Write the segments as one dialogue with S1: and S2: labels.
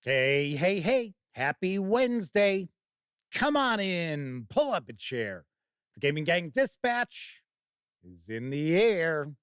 S1: Hey, hey, hey, happy Wednesday. Come on in, pull up a chair. The Gaming Gang Dispatch is in the air.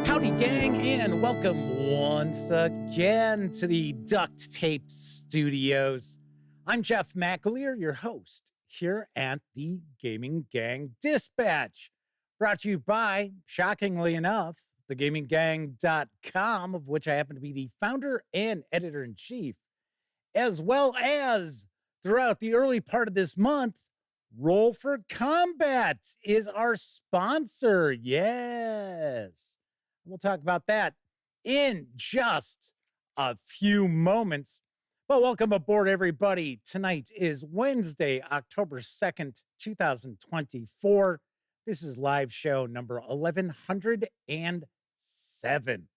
S1: Howdy, gang, and welcome once again to the Duct Tape Studios. I'm Jeff McAleer, your host here at the Gaming Gang Dispatch, brought to you by, shockingly enough, thegaminggang.com, of which I happen to be the founder and editor-in-chief, as well as, throughout the early part of this month, Roll for Combat is our sponsor. Yes. We'll talk about that in just a few moments. But welcome aboard, everybody. Tonight is Wednesday, October 2nd, 2024. This is live show number 1107.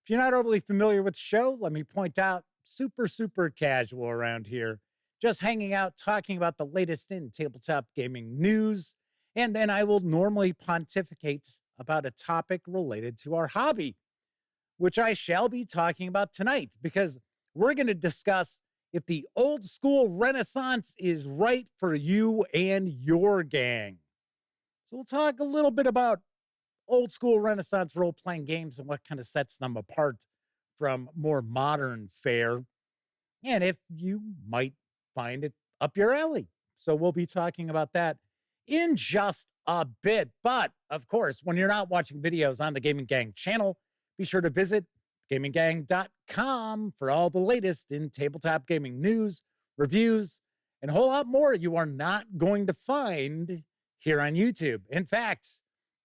S1: If you're not overly familiar with the show, let me point out, super casual around here. Just hanging out, talking about the latest in tabletop gaming news. And then I will normally pontificate about a topic related to our hobby, which I shall be talking about tonight, because we're going to discuss if the old school renaissance is right for you and your gang. So we'll talk a little bit about old school renaissance role-playing games and what kind of sets them apart from more modern fare, and if you might find it up your alley. So we'll be talking about that in just a bit. But, of course, when you're not watching videos on the Gaming Gang channel, be sure to visit gaminggang.com for all the latest in tabletop gaming news, reviews, and a whole lot more you are not going to find here on YouTube. In fact,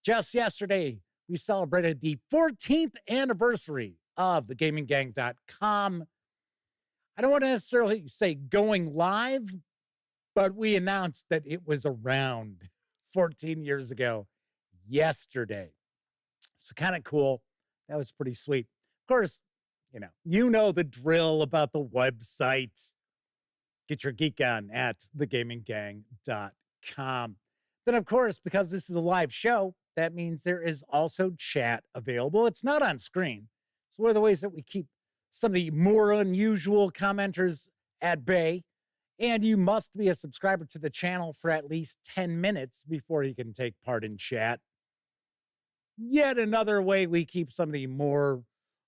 S1: just yesterday, we celebrated the 14th anniversary of the gaminggang.com. I don't want to necessarily say going live, but we announced that it was around 14 years ago yesterday. So kind of cool. That was pretty sweet. Of course, you know the drill about the website. Get your geek on at thegaminggang.com. Then, of course, because this is a live show, that means there is also chat available. It's not on screen. It's one of the ways that we keep some of the more unusual commenters at bay. And you must be a subscriber to the channel for at least 10 minutes before you can take part in chat. Yet another way we keep some of the more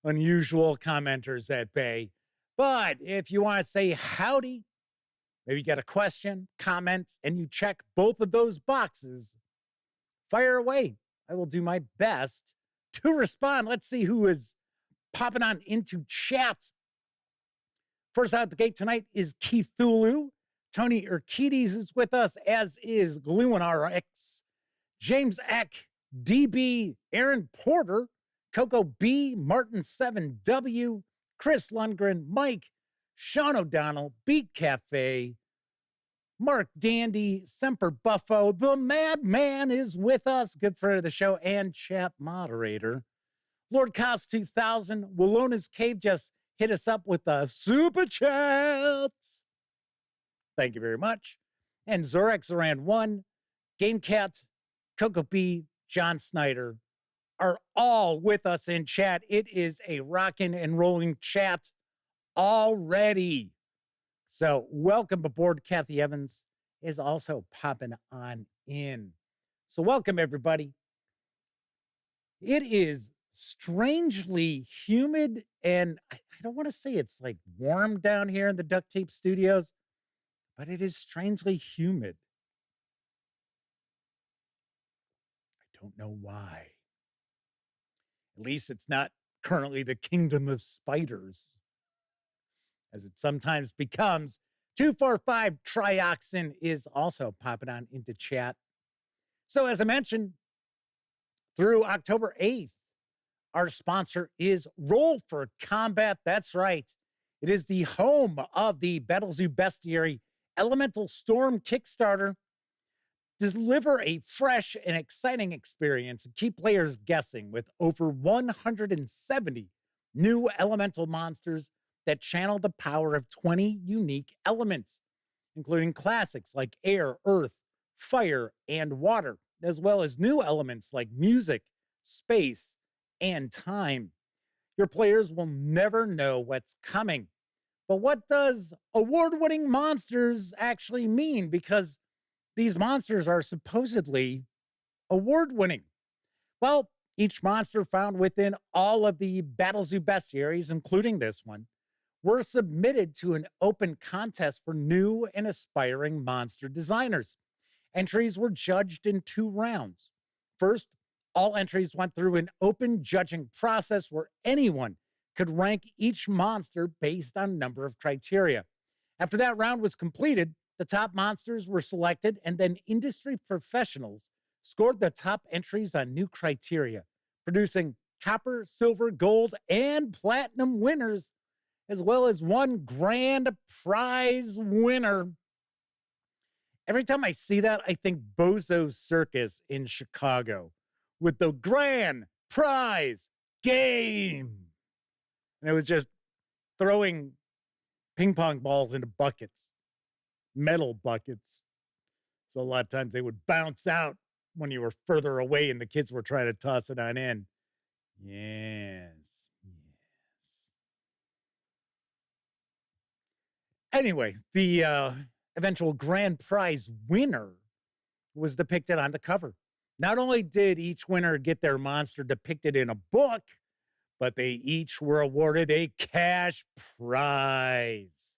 S1: unusual commenters at bay. But if you want to say howdy, maybe you got a question, comment, and you check both of those boxes, fire away. I will do my best to respond. Let's see who is popping on into chat. First out the gate tonight is Keithulu. Tony Urquides is with us, as is GlueandRx, James Eck, DB, Aaron Porter, Coco B, Martin 7W, Chris Lundgren, Mike, Sean O'Donnell, Beat Cafe, Mark Dandy, Semper Buffo, the Madman is with us, good friend of the show and chat moderator. Lord Cos 2000, Wallona's Cave just hit us up with a super chat. Thank you very much. And Zorex Zoran 1, GameCat, Coco B, John Snyder are all with us in chat. It is a rockin' and rolling chat already. So welcome aboard. Kathy Evans is also popping on in. So welcome, everybody. It is strangely humid, and I don't want to say it's like warm down here in the Duct Tape Studios, but it is strangely humid. I don't know why. At least it's not currently the kingdom of spiders, as it sometimes becomes. 245 Trioxin is also popping on into chat. So as I mentioned, through October 8th, our sponsor is Roll for Combat. That's right. It is the home of the Battlezoo Bestiary Elemental Storm Kickstarter. Deliver a fresh and exciting experience and keep players guessing with over 170 new elemental monsters that channel the power of 20 unique elements, including classics like air, earth, fire, and water, as well as new elements like music, space, and time. Your players will never know what's coming. But what does award-winning monsters actually mean? Because these monsters are supposedly award-winning. Well, each monster found within all of the Battlezoo bestiaries, including this one, were submitted to an open contest for new and aspiring monster designers. Entries were judged in 2 rounds. First, all entries went through an open judging process where anyone could rank each monster based on a number of criteria. After that round was completed, the top monsters were selected, and then industry professionals scored the top entries on new criteria, producing copper, silver, gold, and platinum winners, as well as one grand prize winner. Every time I see that, I think Bozo's Circus in Chicago with the grand prize game. And it was just throwing ping pong balls into buckets, metal buckets. So a lot of times they would bounce out when you were further away and the kids were trying to toss it on in. Yes. Anyway, the eventual grand prize winner was depicted on the cover. Not only did each winner get their monster depicted in a book, but they each were awarded a cash prize.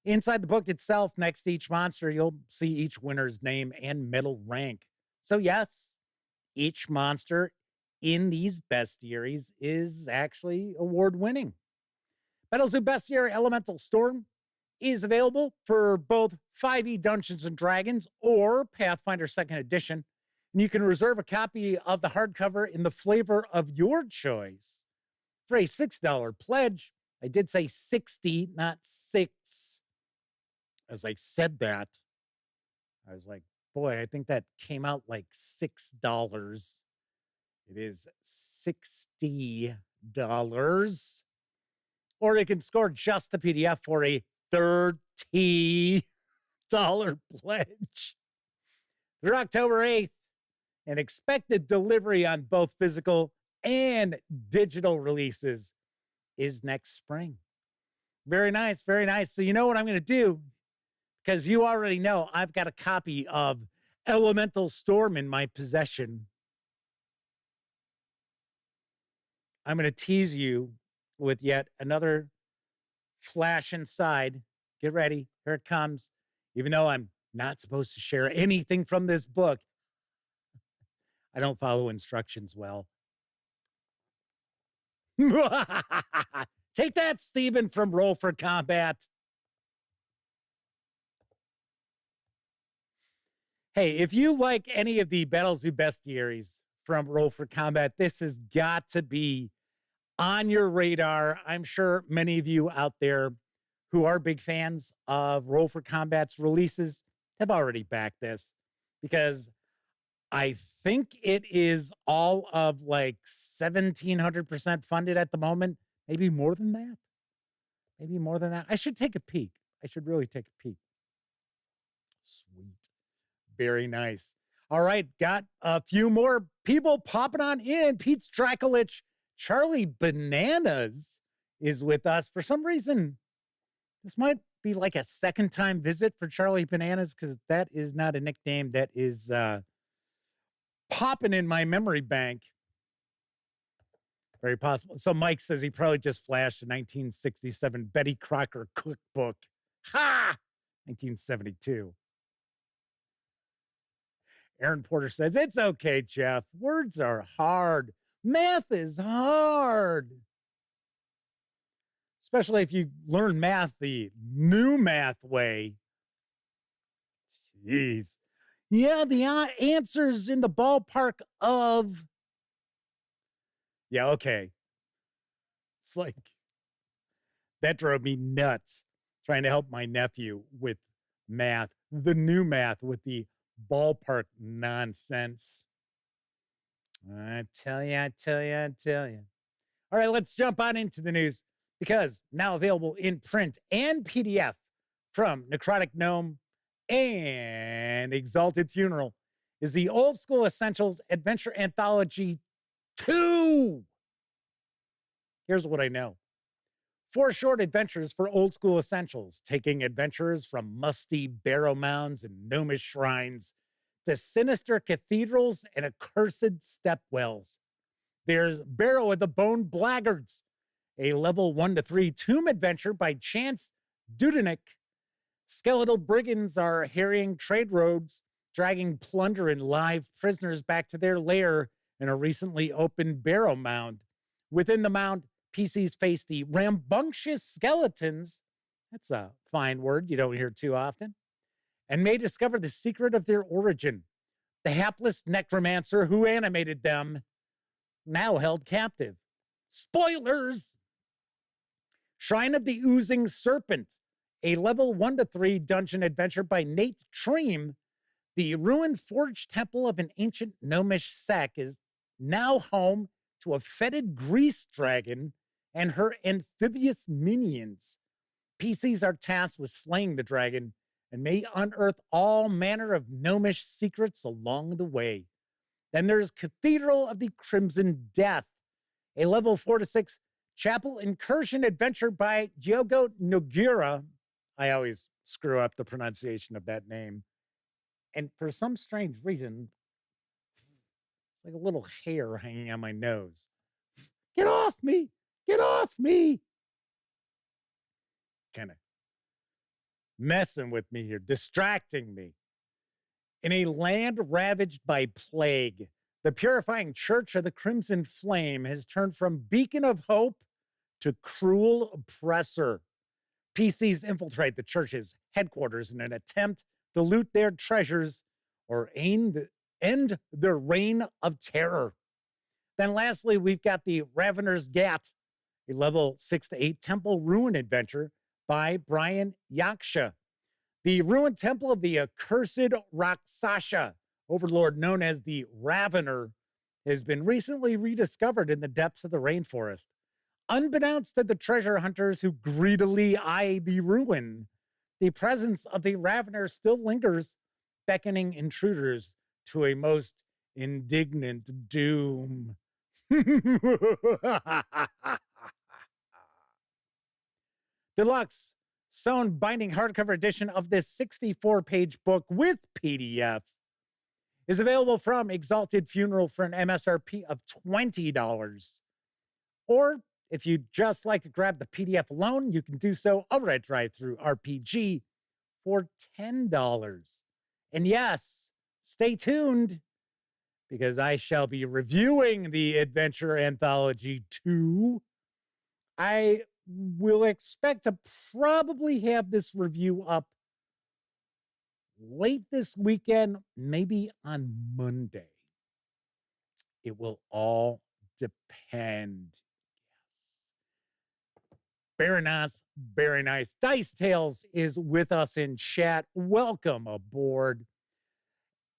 S1: Inside the book itself, next to each monster, you'll see each winner's name and medal rank. So yes, each monster in these bestiaries is actually award-winning. Battlezoo Bestiary Elemental Storm is available for both 5e Dungeons & Dragons or Pathfinder 2nd Edition. And you can reserve a copy of the hardcover in the flavor of your choice for a $6 pledge. I did say 60, not 6. As I said that, I was like, boy, I think that came out like $6. It is $60. Or you can score just the PDF for a $30 pledge through October 8th. And expected delivery on both physical and digital releases is next spring. Very nice, very nice. So you know what I'm going to do? Because you already know I've got a copy of Elemental Storm in my possession. I'm going to tease you with yet another flash inside. Get ready. Here it comes. Even though I'm not supposed to share anything from this book, I don't follow instructions well. Take that, Stephen, from Roll for Combat. Hey, if you like any of the Battlezoo bestiaries from Roll for Combat, this has got to be on your radar. I'm sure many of you out there who are big fans of Roll for Combat's releases have already backed this, because I think it is all of like 1,700% funded at the moment. Maybe more than that. Maybe more than that. I should take a peek. I should really take a peek. Sweet. Very nice. All right. Got a few more people popping on in. Pete Strakulich, Charlie Bananas is with us. For some reason, this might be like a second time visit for Charlie Bananas, because that is not a nickname that is popping in my memory bank. Very possible. So Mike says he probably just flashed a 1967 Betty Crocker cookbook. Ha! 1972. Aaron Porter says, it's okay, Jeff. Words are hard. Math is hard. Especially if you learn math the new math way. Jeez. Yeah, the answer's in the ballpark of... Yeah, okay. It's like That drove me nuts trying to help my nephew with math, the new math with the ballpark nonsense. I tell you, I tell you, I tell you. All right, let's jump on into the news because now available in print and PDF from Necrotic Gnome and Exalted Funeral is the Old School Essentials Adventure Anthology 2. Here's what I know. 4 short adventures for Old School Essentials, taking adventurers from musty barrow mounds and gnomish shrines to sinister cathedrals and accursed stepwells. There's Barrow of the Bone Blackguards, a level 1 to 3 tomb adventure by Chance Dudenick. Skeletal brigands are harrying trade roads, dragging plunder and live prisoners back to their lair in a recently opened barrow mound. Within the mound, PCs face the rambunctious skeletons. That's a fine word you don't hear too often. And may discover the secret of their origin. The hapless necromancer who animated them, now held captive. Spoilers! Shrine of the Oozing Serpent, a level 1 to 3 dungeon adventure by Nate Treem. The ruined forged temple of an ancient gnomish sect is now home to a fetid grease dragon and her amphibious minions. PCs are tasked with slaying the dragon and may unearth all manner of gnomish secrets along the way. Then there's Cathedral of the Crimson Death, a level 4 to 6 chapel incursion adventure by Diogo Nogueira. I always screw up the pronunciation of that name. And for some strange reason, it's like a little hair hanging on my nose. Get off me! Get off me! Kind of messing with me here, distracting me. In a land ravaged by plague, the purifying Church of the Crimson Flame has turned from beacon of hope to cruel oppressor. PCs infiltrate the church's headquarters in an attempt to loot their treasures or end their reign of terror. Then lastly, we've got the Ravener's Gat, a level 6 to 8 temple ruin adventure by Brian Yaksha. The ruined temple of the accursed Rakshasa overlord known as the Ravener has been recently rediscovered in the depths of the rainforest. Unbeknownst to the treasure hunters who greedily eye the ruin, the presence of the Ravener still lingers, beckoning intruders to a most indignant doom. Deluxe sewn binding hardcover edition of this 64-page book with PDF is available from Exalted Funeral for an MSRP of $20. Or if you'd just like to grab the PDF alone, you can do so over at DriveThruRPG for $10. And yes, stay tuned, because I shall be reviewing the Adventure Anthology 2. I will expect to probably have this review up late this weekend, maybe on Monday. It will all depend. Yes. Very nice, very nice. Dice Tales is with us in chat. Welcome aboard.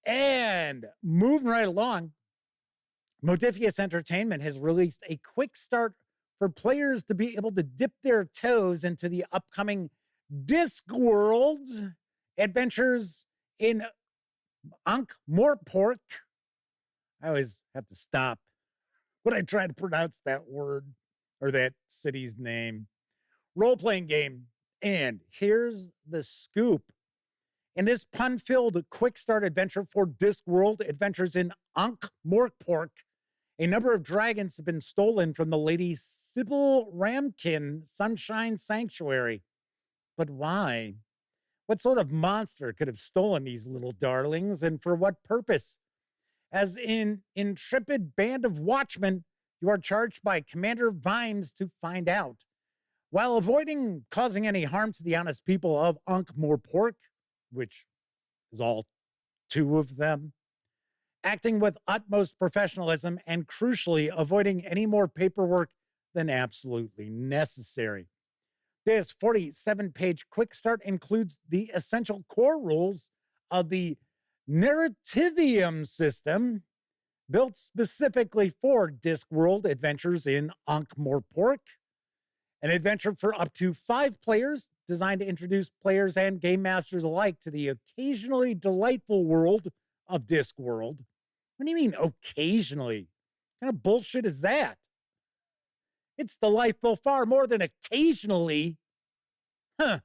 S1: And moving right along, Modiphius Entertainment has released a quick start for players to be able to dip their toes into the upcoming Discworld adventures in Ankh-Morpork. I always have to stop when I try to pronounce that word or that city's name. Role-playing game. And here's the scoop. In this pun-filled quick start adventure for Discworld adventures in Ankh-Morpork, a number of dragons have been stolen from the Lady Sybil Ramkin Sunshine Sanctuary. But why? What sort of monster could have stolen these little darlings, and for what purpose? As an intrepid band of watchmen, you are charged by Commander Vimes to find out. While avoiding causing any harm to the honest people of Ankh-Morpork, which is all 2 of them, acting with utmost professionalism, and crucially, avoiding any more paperwork than absolutely necessary. This 47-page quick start includes the essential core rules of the Narrativium system, built specifically for Discworld adventures in Ankh-Morpork, an adventure for up to 5 players designed to introduce players and game masters alike to the occasionally delightful world of Discworld. What do you mean, occasionally? What kind of bullshit is that? It's delightful far more than occasionally. Huh.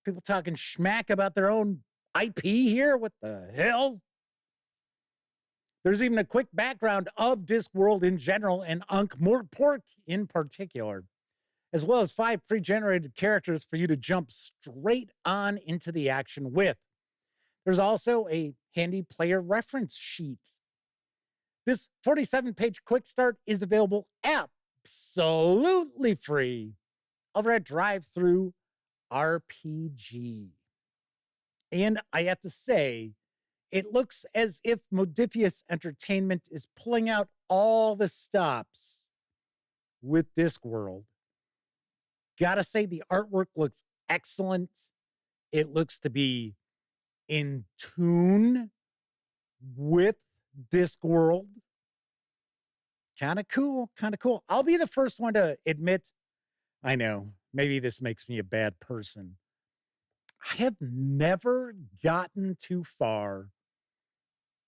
S1: People talking schmack about their own IP here? What the hell? There's even a quick background of Discworld in general and Ankh-Morpork in particular, as well as 5 pre-generated characters for you to jump straight on into the action with. There's also a handy player reference sheet. This 47-page quick start is available absolutely free over at DriveThruRPG. And I have to say, it looks as if Modiphius Entertainment is pulling out all the stops with Discworld. Gotta say, the artwork looks excellent. It looks to be in tune with Discworld. Kind of cool, kind of cool. I'll be the first one to admit, I know, maybe this makes me a bad person. I have never gotten too far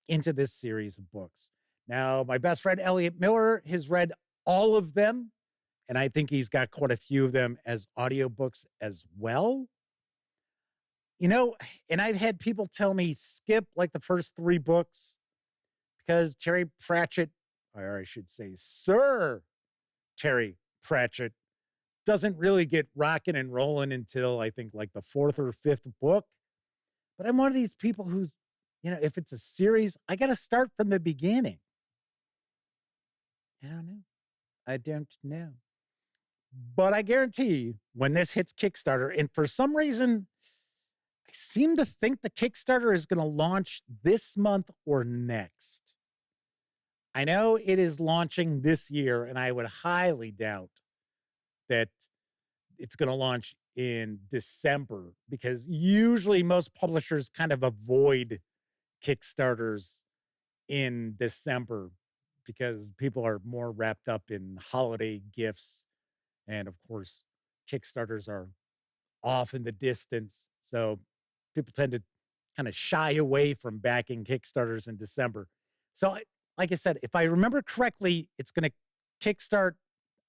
S1: into this series of books. Now, my best friend, Elliot Miller, has read all of them, and I think he's got quite a few of them as audiobooks as well. You know, and I've had people tell me skip like the first 3 books because Terry Pratchett, or I should say Sir Terry Pratchett, doesn't really get rocking and rolling until I think like the 4th or 5th book. But I'm one of these people who's, you know, if it's a series, I got to start from the beginning. I don't know. I don't know. But I guarantee when this hits Kickstarter, and for some reason, I seem to think the Kickstarter is going to launch this month or next. I know it is launching this year, and I would highly doubt that it's going to launch in December because usually most publishers kind of avoid Kickstarters in December because people are more wrapped up in holiday gifts. And of course, Kickstarters are off in the distance. So people tend to kind of shy away from backing Kickstarters in December. So like I said, if I remember correctly, it's going to kickstart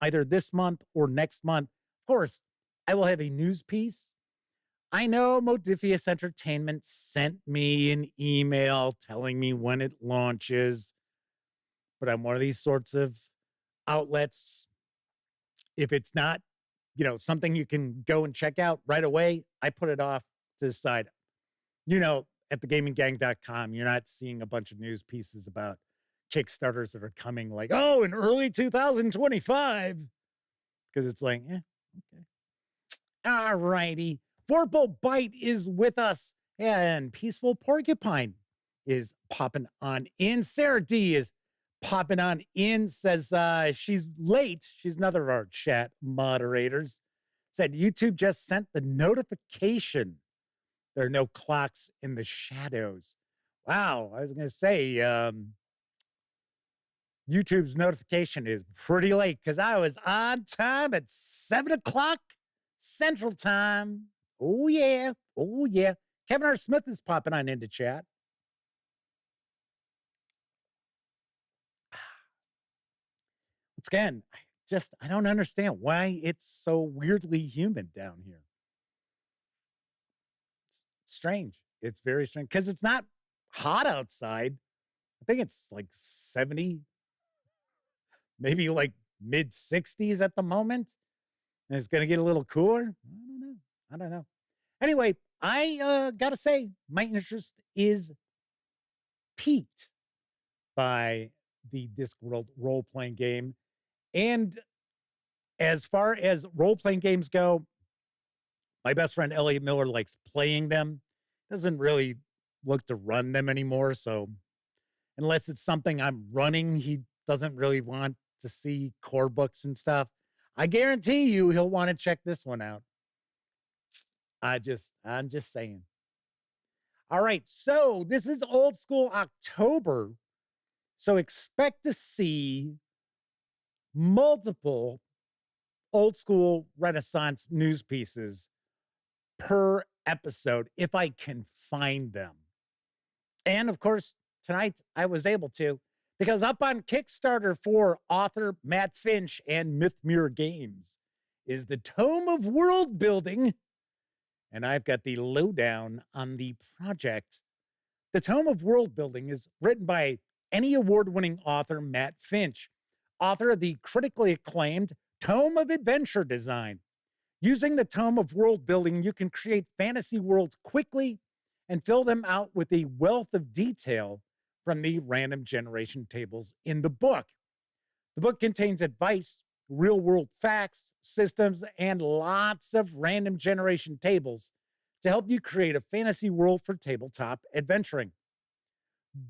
S1: either this month or next month. Of course, I will have a news piece. I know Modiphius Entertainment sent me an email telling me when it launches, but I'm one of these sorts of outlets. If it's not, you know, something you can go and check out right away, I put it off to the side. You know, at thegaminggang.com, you're not seeing a bunch of news pieces about Kickstarters that are coming like, oh, in early 2025. Because it's like, okay. All righty. Vorpal Bite is with us. And Peaceful Porcupine is popping on in. Sarah D is popping on in, says she's late. She's another of our chat moderators. Said YouTube just sent the notification. There are no clocks in the shadows. Wow, I was going to say, YouTube's notification is pretty late because I was on time at 7 o'clock Central Time. Oh, yeah. Oh, yeah. Kevin R. Smith is popping on into chat. Once again, I don't understand why it's so weirdly humid down here. It's strange. It's very strange because it's not hot outside. I think it's like 70, maybe like mid 60s at the moment. And it's going to get a little cooler. I don't know. Anyway, I got to say, my interest is piqued by the Discworld role-playing game. And as far as role-playing games go, my best friend Elliot Miller likes playing them. Doesn't really look to run them anymore. So unless it's something I'm running, he doesn't really want to see core books and stuff. I guarantee you he'll want to check this one out. I'm just saying. All right, so this is Old School October. So expect to see multiple Old School Renaissance news pieces per episode if I can find them. And of course, tonight I was able to, because up on Kickstarter for author Matt Finch and Mythmere Games is the Tome of World Building. And I've got the lowdown on the project. The Tome of World Building is written by Emmy award-winning author Matt Finch, author of the critically acclaimed Tome of Adventure Design. Using the Tome of World Building, you can create fantasy worlds quickly and fill them out with a wealth of detail from the random generation tables in the book. The book contains advice, real-world facts, systems, and lots of random generation tables to help you create a fantasy world for tabletop adventuring.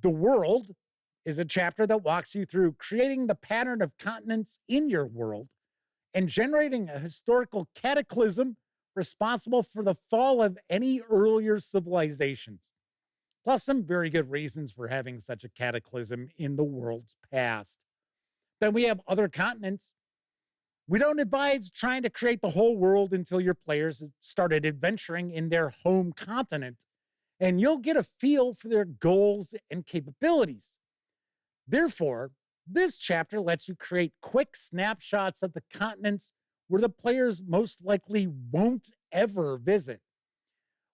S1: The World is a chapter that walks you through creating the pattern of continents in your world and generating a historical cataclysm responsible for the fall of any earlier civilizations, plus some very good reasons for having such a cataclysm in the world's past. Then we have other continents. We don't advise trying to create the whole world until your players have started adventuring in their home continent, and you'll get a feel for their goals and capabilities. Therefore, this chapter lets you create quick snapshots of the continents where the players most likely won't ever visit.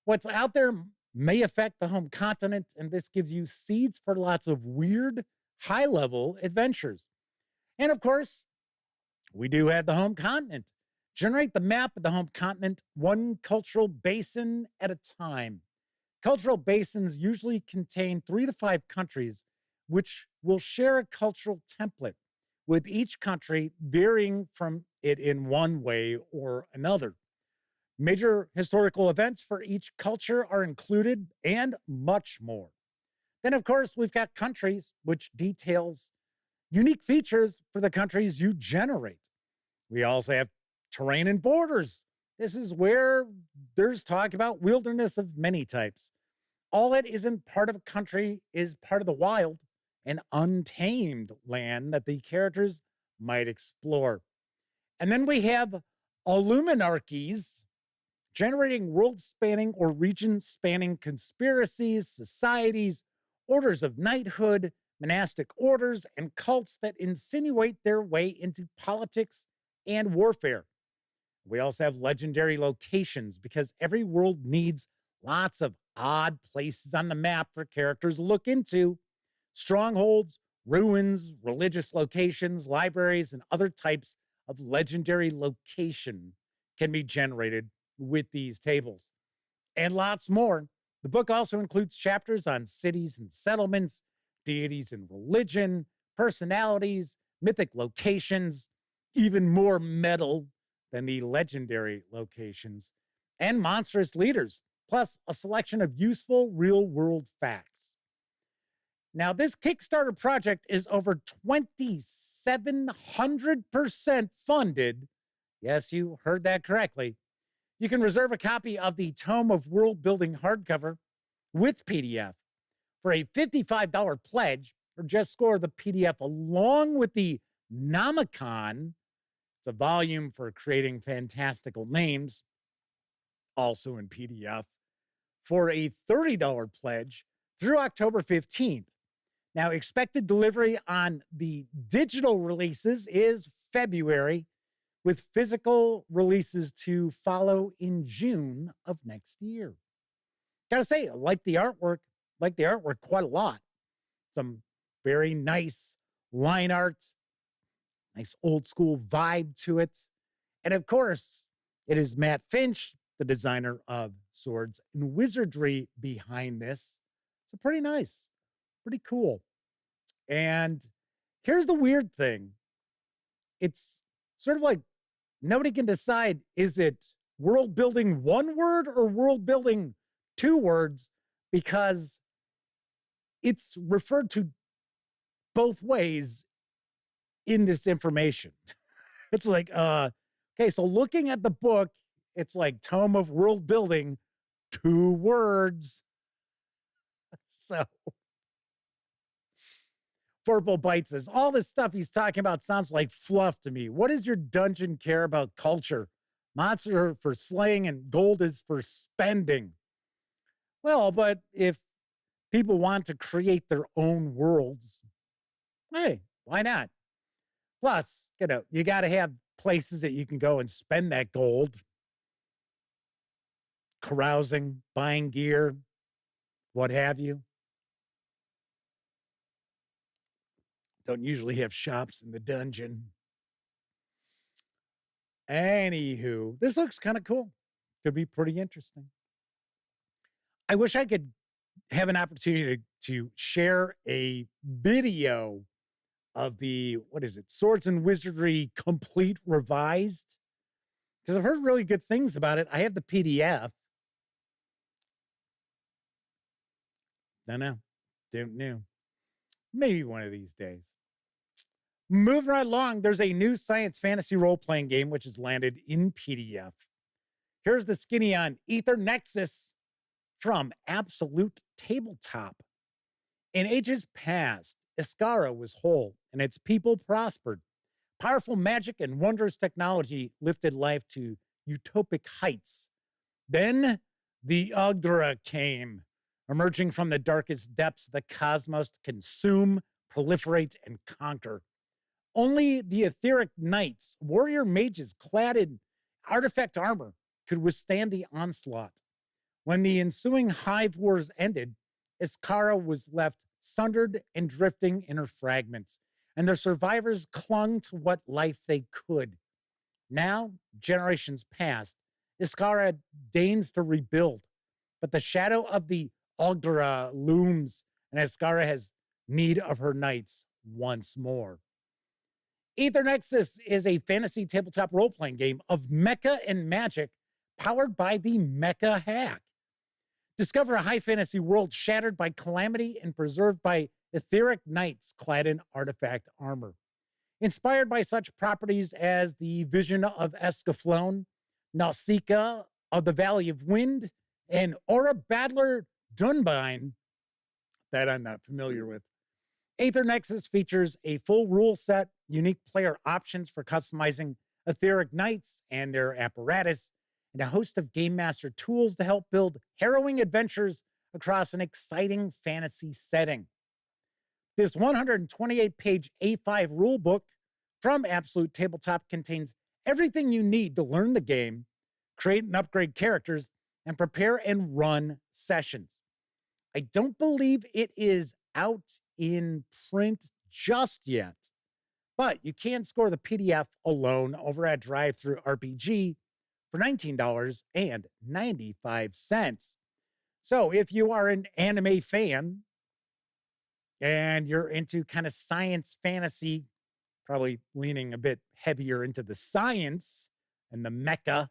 S1: What's out there may affect the home continent, and this gives you seeds for lots of weird, high-level adventures. And of course, we do have the home continent. Generate the map of the home continent one cultural basin at a time. Cultural basins usually contain 3 to 5 countries, which will share a cultural template, with each country varying from it in one way or another. Major historical events for each culture are included, and much more. Then, of course, we've got countries, which details unique features for the countries you generate. We also have terrain and borders. This is where there's talk about wilderness of many types. All that isn't part of a country is part of the wild and untamed land that the characters might explore. And then we have illuminarchies, generating world-spanning or region-spanning conspiracies, societies, orders of knighthood, monastic orders, and cults that insinuate their way into politics and warfare. We also have legendary locations, because every world needs lots of odd places on the map for characters to look into. Strongholds, ruins, religious locations, libraries, and other types of legendary location can be generated with these tables. And lots more. The book also includes chapters on cities and settlements, deities and religion, personalities, mythic locations, even more metal than the legendary locations, and monstrous leaders, plus a selection of useful real-world facts. Now, this Kickstarter project is over 2,700% funded. Yes, you heard that correctly. You can reserve a copy of the Tome of World Building hardcover with PDF for a $55 pledge, or just score the PDF along with the Nomicon. It's a volume for creating fantastical names, also in PDF, for a $30 pledge through October 15th. Now, expected delivery on the digital releases is February, with physical releases to follow in June of next year. Gotta say, I like the artwork quite a lot. Some very nice line art, nice old school vibe to it. And of course, it is Matt Finch, the designer of Swords and Wizardry, behind this. So pretty nice, pretty cool. And here's the weird thing. It's sort of like nobody can decide, is it world building one word or world building 2 words? Because it's referred to both ways in this information. It's like, Okay, so looking at the book, it's like Tome of World Building, 2 words. So Forple Bites says, all this stuff he's talking about sounds like fluff to me. What does your dungeon care about culture? Monsters are for slaying and gold is for spending. Well, but if people want to create their own worlds, hey, why not? Plus, you got to have places that you can go and spend that gold. Carousing, buying gear, what have you. Don't usually have shops in the dungeon. Anywho, this looks kind of cool. Could be pretty interesting. I wish I could have an opportunity to share a video of the, Swords and Wizardry Complete Revised. Because I've heard really good things about it. I have the PDF. Don't know. Maybe one of these days. Moving right along, there's a new science fantasy role-playing game which has landed in PDF. Here's the skinny on Ether Nexus from Absolute Tabletop. In ages past, Iskara was whole and its people prospered. Powerful magic and wondrous technology lifted life to utopic heights. Then the Ugdra came, emerging from the darkest depths of the cosmos to consume, proliferate, and conquer. Only the etheric knights, warrior mages clad in artifact armor, could withstand the onslaught. When the ensuing hive wars ended, Iskara was left sundered and drifting in her fragments, and their survivors clung to what life they could. Now, generations past, Iskara deigns to rebuild, but the shadow of the Ugdra looms, and Iskara has need of her knights once more. Ether Nexus is a fantasy tabletop role-playing game of mecha and magic powered by the Mecha Hack. Discover a high fantasy world shattered by calamity and preserved by etheric knights clad in artifact armor. Inspired by such properties as the Vision of Escaflowne, Nausicaa of the Valley of Wind, and Aura Battler Dunbine, that I'm not familiar with. Aether Nexus features a full rule set, unique player options for customizing etheric knights and their apparatus, and a host of game master tools to help build harrowing adventures across an exciting fantasy setting. This 128-page A5 rulebook from Absolute Tabletop contains everything you need to learn the game, create and upgrade characters, and prepare and run sessions. I don't believe it is out in print just yet, but you can score the PDF alone over at DriveThruRPG for $19.95. So if you are an anime fan and you're into kind of science fantasy, probably leaning a bit heavier into the science and the mecha,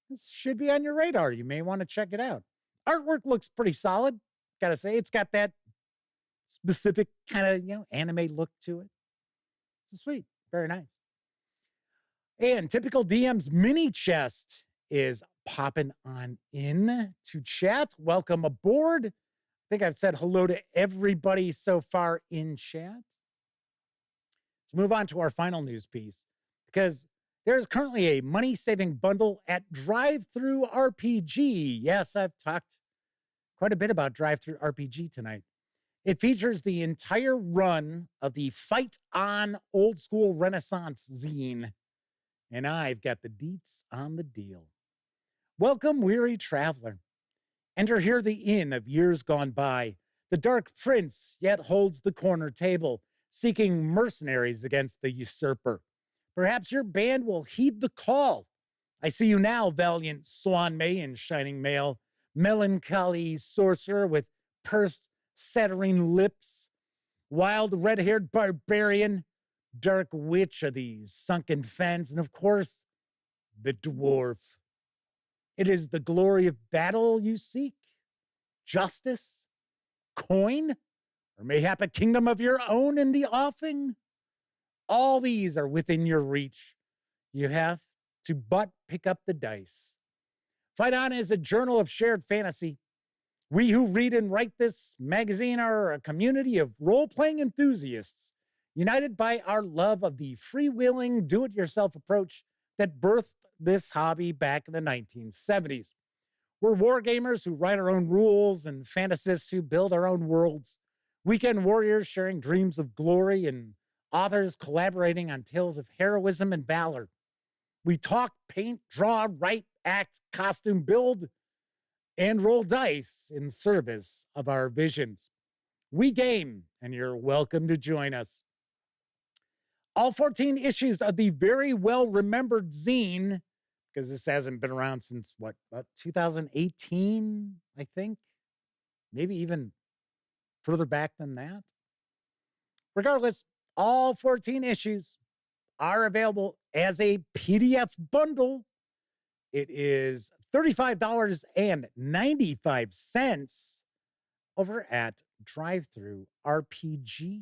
S1: this should be on your radar. You may want to check it out. Artwork looks pretty solid. Gotta say, it's got that specific kind of, anime look to it. So sweet. Very nice. And Typical DM's mini chest is popping on in to chat. Welcome aboard. I think I've said hello to everybody so far in chat. Let's move on to our final news piece, because there's currently a money-saving bundle at DriveThruRPG. Yes, I've talked quite a bit about DriveThruRPG tonight. It features the entire run of the Fight On Old School Renaissance zine, and I've got the deets on the deal. Welcome, weary traveler. Enter here the inn of years gone by. The dark prince yet holds the corner table, seeking mercenaries against the usurper. Perhaps your band will heed the call. I see you now, valiant Swan May in shining mail, melancholy sorcerer with pursed saturnine lips, wild red-haired barbarian, dark witch of these sunken fens, and of course, the dwarf. It is the glory of battle you seek, justice, coin, or mayhap a kingdom of your own in the offing. All these are within your reach. You have to but pick up the dice. Fight On is a journal of shared fantasy. We who read and write this magazine are a community of role-playing enthusiasts, united by our love of the freewheeling, do-it-yourself approach that birthed this hobby back in the 1970s. We're wargamers who write our own rules and fantasists who build our own worlds, weekend warriors sharing dreams of glory, and authors collaborating on tales of heroism and valor. We talk, paint, draw, write, act, costume, build, and roll dice in service of our visions. We game, and you're welcome to join us. All 14 issues of the very well-remembered zine, because this hasn't been around since, what, about 2018, I think? Maybe even further back than that. Regardless, all 14 issues are available as a PDF bundle. It is $35.95 over at DriveThruRPG.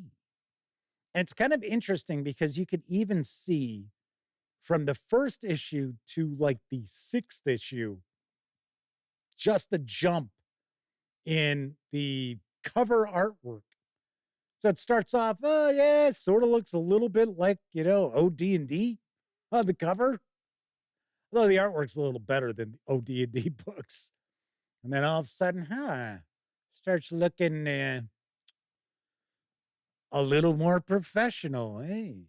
S1: And it's kind of interesting because you could even see from the first issue to like the 6th issue, just the jump in the cover artwork. So it starts off, oh yeah, sort of looks a little bit like, OD&D on the cover. Although the artwork's a little better than the OD&D books. And then all of a sudden, starts looking a little more professional, hey.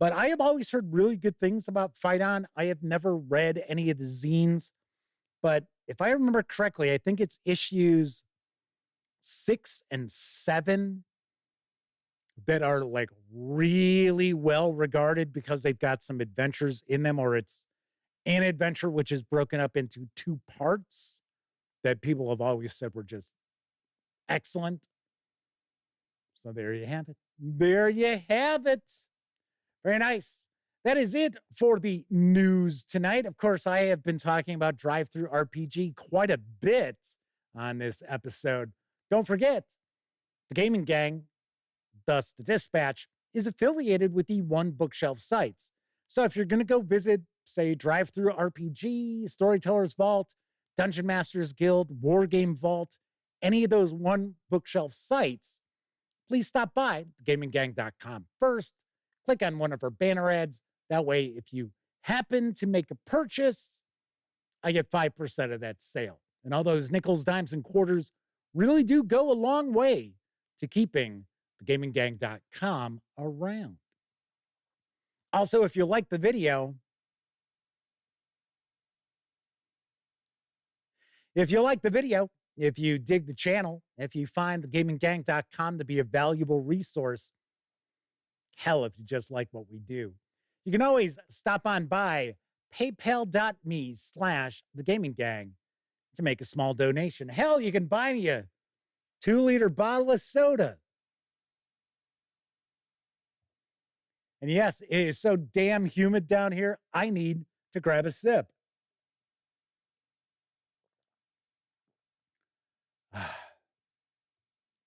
S1: But I have always heard really good things about Fight On. I have never read any of the zines, but if I remember correctly, I think it's issues 6 and 7 that are like really well regarded because they've got some adventures in them, or it's an adventure which is broken up into 2 parts that people have always said were just excellent. So there you have it. There you have it. Very nice. That is it for the news tonight. Of course, I have been talking about DriveThruRPG quite a bit on this episode. Don't forget, the Gaming Gang, thus the Dispatch, is affiliated with the One Bookshelf sites. So if you're going to go visit, say, DriveThruRPG, Storyteller's Vault, Dungeon Masters Guild, Wargame Vault, any of those One Bookshelf sites, please stop by thegaminggang.com first. Click on one of our banner ads. That way, if you happen to make a purchase, I get 5% of that sale. And all those nickels, dimes, and quarters really do go a long way to keeping thegaminggang.com around. Also, if you like the video, if you dig the channel, if you find thegaminggang.com to be a valuable resource, hell, if you just like what we do, you can always stop on by paypal.me/thegaminggang to make a small donation. Hell, you can buy me a 2-liter bottle of soda. And yes, it is so damn humid down here, I need to grab a sip.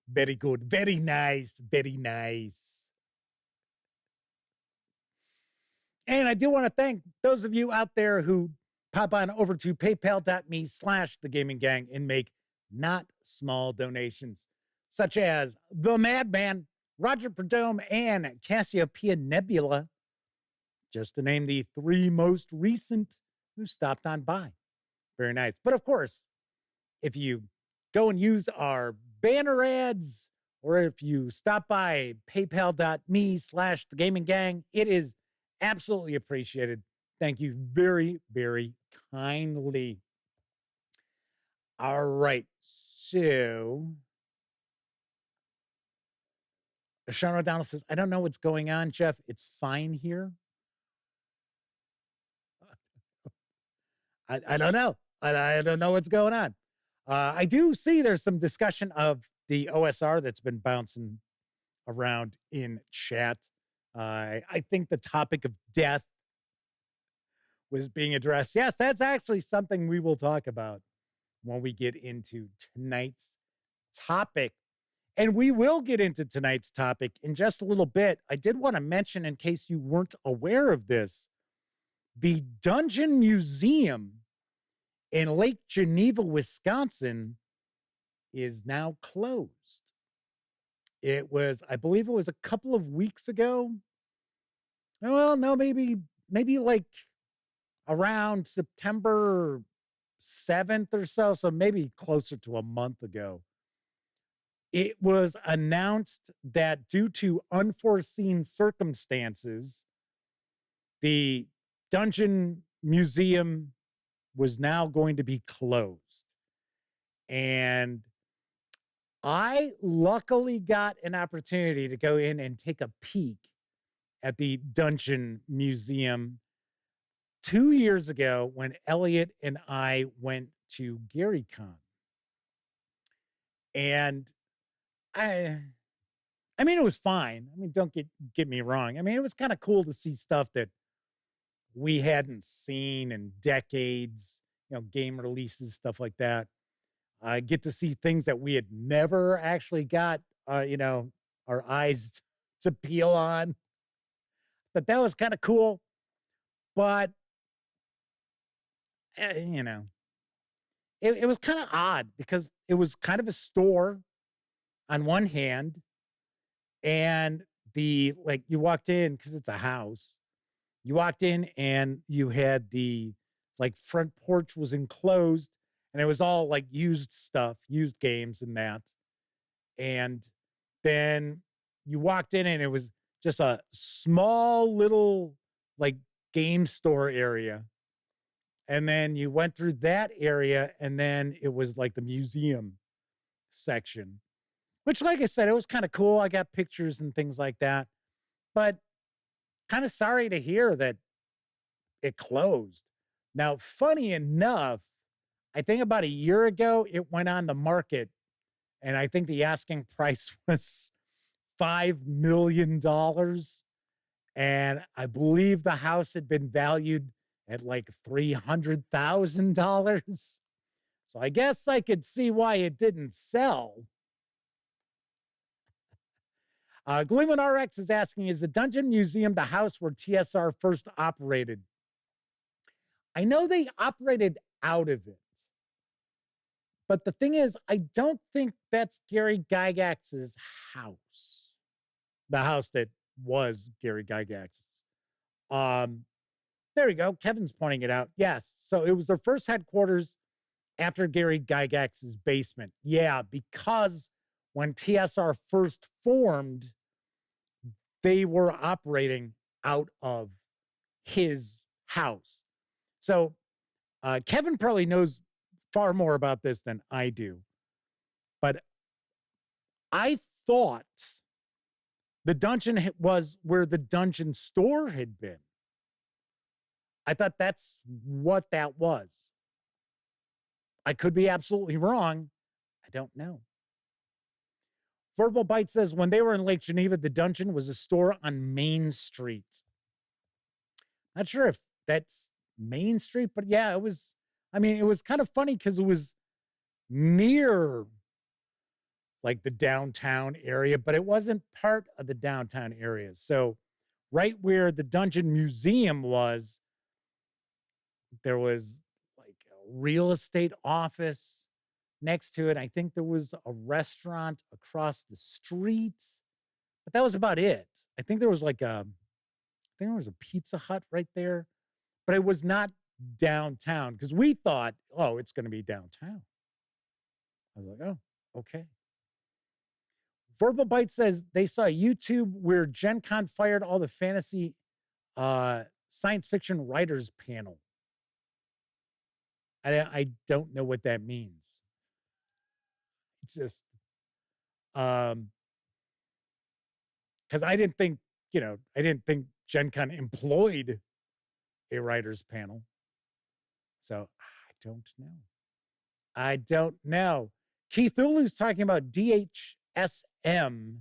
S1: Very good. Very nice. Very nice. And I do want to thank those of you out there who pop on over to paypal.me/thegaminggang and make not small donations, such as The Madman, Roger Perdome, and Cassiopeia Nebula, just to name the 3 most recent who stopped on by. Very nice. But of course, if you go and use our banner ads, or if you stop by paypal.me/thegaminggang, it is absolutely appreciated. Thank you very, very kindly. All right. So, Sean O'Donnell says, I don't know what's going on, Jeff. It's fine here. I don't know. I don't know what's going on. I do see there's some discussion of the OSR that's been bouncing around in chat. I think the topic of death was being addressed. Yes, that's actually something we will talk about when we get into tonight's topic. And we will get into tonight's topic in just a little bit. I did want to mention, in case you weren't aware of this, The Dungeon Museum in Lake Geneva, Wisconsin is now closed. It was, I believe it was a couple of weeks ago. Well, no, maybe like around September 7th or so. So maybe closer to a month ago. It was announced that due to unforeseen circumstances, the Dungeon Museum was now going to be closed. And I luckily got an opportunity to go in and take a peek at the Dungeon Museum 2 years ago when Elliot and I went to GaryCon. And I mean, it was fine. I mean, don't get me wrong. I mean, it was kind of cool to see stuff that we hadn't seen in decades, game releases, stuff like that. I get to see things that we had never actually got, our eyes to peel on. But that was kind of cool. But, it was kind of odd because it was kind of a store on one hand. And you walked in because it's a house. You walked in and you had the front porch was enclosed and it was all used stuff, used games and that. And then you walked in and it was just a small little game store area. And then you went through that area and then it was the museum section, which like I said, it was kind of cool. I got pictures and things like that, but kind of sorry to hear that it closed. Now, funny enough, I think about a year ago, it went on the market and I think the asking price was $5 million. And I believe the house had been valued at $300,000. So I guess I could see why it didn't sell. Gleeman RX is asking, is the Dungeon Museum the house where TSR first operated? I know they operated out of it. But the thing is, I don't think that's Gary Gygax's house. The house that was Gary Gygax's. There we go. Kevin's pointing it out. Yes. So it was their first headquarters after Gary Gygax's basement. Yeah, because when TSR first formed, they were operating out of his house. So Kevin probably knows far more about this than I do. But I thought the dungeon was where the dungeon store had been. I thought that's what that was. I could be absolutely wrong. I don't know. Verbal Bite says, when they were in Lake Geneva, the dungeon was a store on Main Street. Not sure if that's Main Street, but yeah, it was. I mean, it was kind of funny because it was near the downtown area, but it wasn't part of the downtown area. So right where the Dungeon Museum was, there was a real estate office next to it. I think there was a restaurant across the street, but that was about it. I think there was I think there was a Pizza Hut right there, but it was not downtown because we thought, oh, it's going to be downtown. I was like, oh, okay. Verbal Bite says they saw YouTube where Gen Con fired all the fantasy science fiction writers panel. I don't know what that means. It's just because I didn't think Gen Con employed a writers panel. So I don't know. Keith Ulu's talking about DHSM.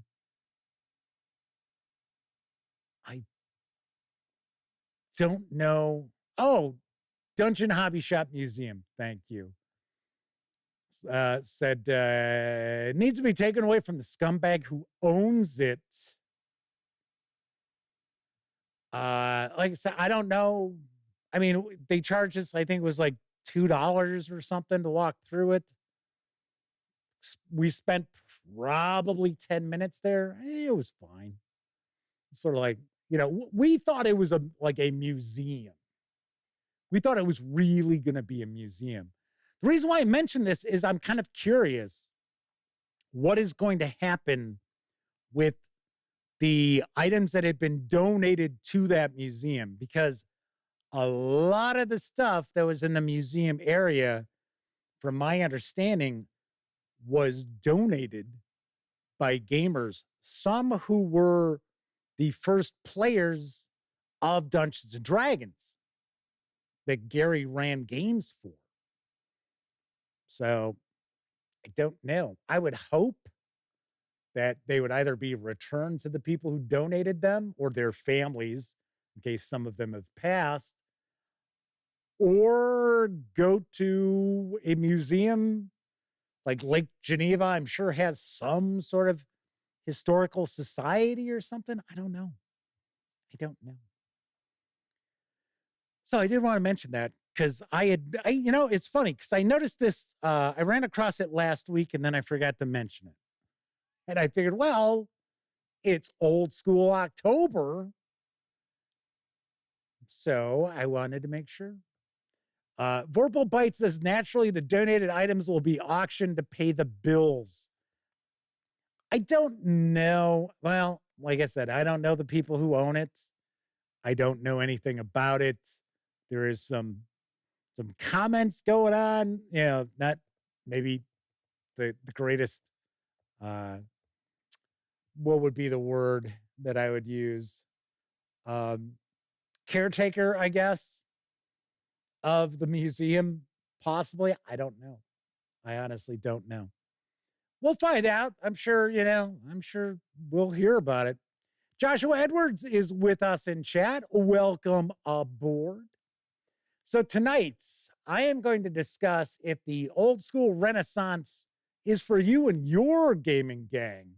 S1: I don't know. Oh, Dungeon Hobby Shop Museum. Thank you. Said it needs to be taken away from the scumbag who owns it. Like I said, I don't know. I mean, they charged us, I think it was like $2 or something to walk through it. We spent probably 10 minutes there. It was fine. Sort of like, you know, we thought it was like a museum. We thought it was really going to be a museum. The reason why I mention this is I'm kind of curious what is going to happen with the items that have been donated to that museum, because a lot of the stuff that was in the museum area, from my understanding, was donated by gamers, some who were the first players of Dungeons and Dragons that Gary ran games for. So I don't know. I would hope that they would either be returned to the people who donated them or their families, in case some of them have passed, or go to a museum like Lake Geneva. I'm sure has some sort of historical society or something. I don't know. So I did want to mention that because you know, it's funny because I noticed this. I ran across it last week and then I forgot to mention it. And I figured, well, it's old school October. So I wanted to make sure. Vorpal Bite says, naturally, the donated items will be auctioned to pay the bills. I don't know. Well, like I said, I don't know the people who own it. I don't know anything about it. There is some comments going on. You know, not maybe the greatest, what would be the word that I would use? Caretaker, I guess, of the museum, possibly. I don't know. I honestly don't know. We'll find out. I'm sure we'll hear about it. Joshua Edwards is with us in chat. Welcome aboard. So tonight, I am going to discuss if the old school Renaissance is for you and your gaming gang.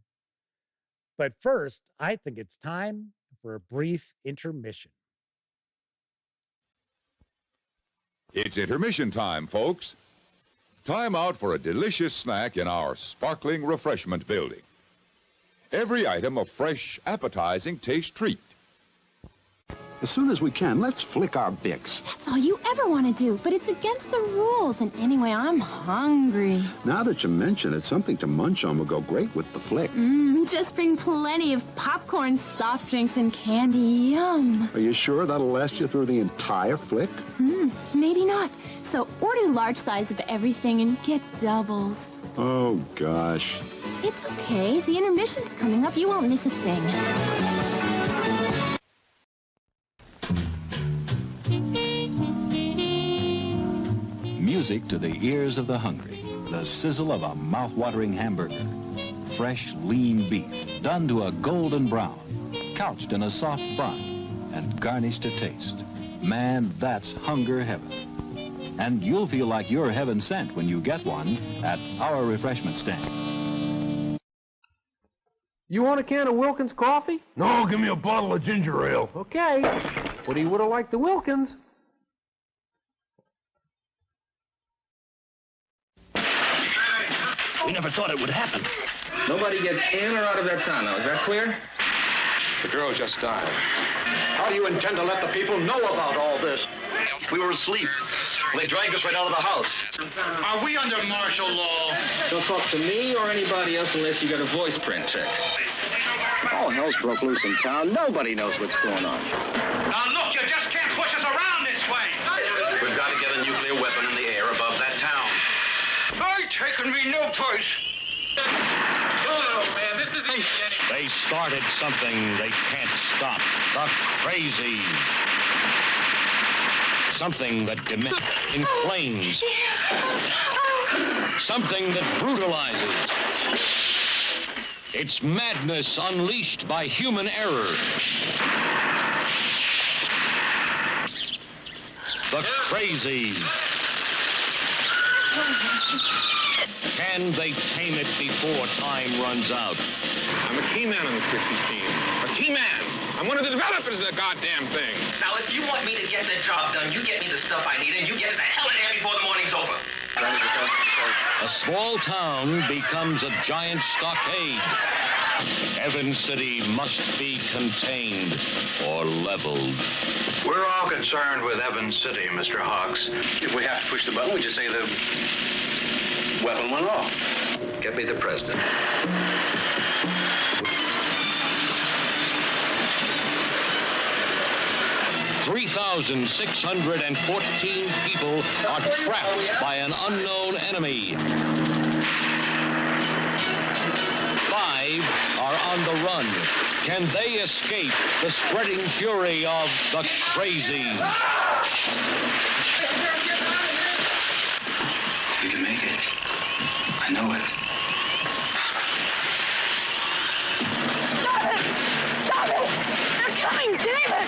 S1: But first, I think it's time for a brief intermission.
S2: It's intermission time, folks. Time out for a delicious snack in our sparkling refreshment building. Every item a fresh, appetizing taste treat.
S3: As soon as we can, let's flick our Bics.
S4: That's all you ever want to do, but it's against the rules. And anyway, I'm hungry.
S3: Now that you mention it, something to munch on will go great with the flick.
S4: Just bring plenty of popcorn, soft drinks, and candy. Yum.
S3: Are you sure that'll last you through the entire flick?
S4: Maybe not. So order large size of everything and get doubles.
S3: Oh, gosh.
S4: It's okay. The intermission's coming up. You won't miss a thing.
S5: Music to the ears of the hungry. The sizzle of a mouth-watering hamburger. Fresh, lean beef, done to a golden brown, couched in a soft bun, and garnished to taste. Man, that's hunger heaven. And you'll feel like you're heaven sent when you get one at our refreshment stand.
S6: You want a can of Wilkins coffee?
S7: No, give me a bottle of ginger ale.
S6: Okay. But he would have liked the Wilkins.
S7: We never thought it would happen.
S8: Nobody gets in or out of their town now. Is that clear?
S9: The girl just died. How do you intend to let the people know about all this? We were asleep. They dragged us right out of the house.
S7: Are we under martial law?
S8: Don't talk to me or anybody else unless you got a voice print check. All hell's broke loose in town. Nobody knows what's going on.
S7: Now look, you just can't push us around this way.
S9: We've got to get a nuclear weapon in the air above that town.
S7: I taking me no place.
S9: Oh, man, this isn't getting...
S7: They started something they can't stop. The crazy. Something that inflames. Something that brutalizes. It's madness unleashed by human error. The crazies. Can they tame it before time runs out?
S9: I'm a key man on the 50s team. A key man! I'm one of the developers of the goddamn thing.
S8: Now, if you want me to get the job done, you get me the stuff I need, and you get the hell out of here before the morning's over.
S5: A small town becomes a giant stockade. Evans City must be contained or leveled.
S9: We're all concerned with Evans City, Mr. Hawks.
S8: If we have to push the button, we just say the weapon went off.
S9: Get me the president.
S5: 3,614 people are trapped by an unknown enemy. 5 are on the run. Can they escape the spreading fury of the Crazies?
S8: We can make it. I know it.
S10: Stop it! They're coming, David!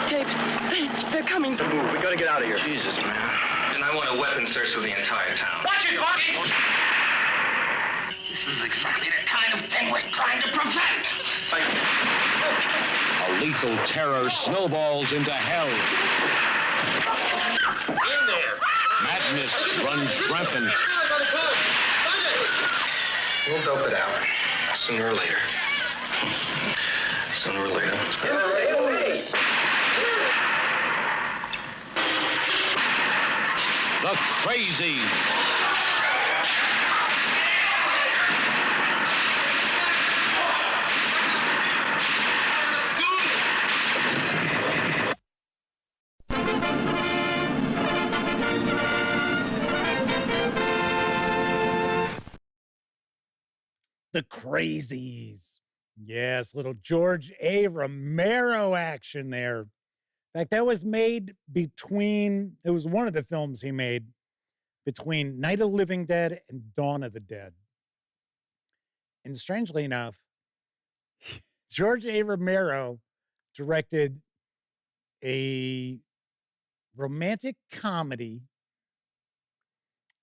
S10: David, they're coming.
S8: Move. We gotta get out of here. Jesus, man. And I want a weapon search through the entire town.
S10: Watch it, Bucky!
S8: This is exactly the kind of thing we're trying to prevent.
S5: A lethal terror snowballs into hell.
S8: In there.
S5: Madness runs rampant.
S8: We'll dope it out. Sooner or later. Sooner or later.
S5: The Crazies.
S1: The Crazies. Yes, little George A. Romero action there. In fact, that was made between, it was one of the films he made between Night of the Living Dead and Dawn of the Dead. And strangely enough, George A. Romero directed a romantic comedy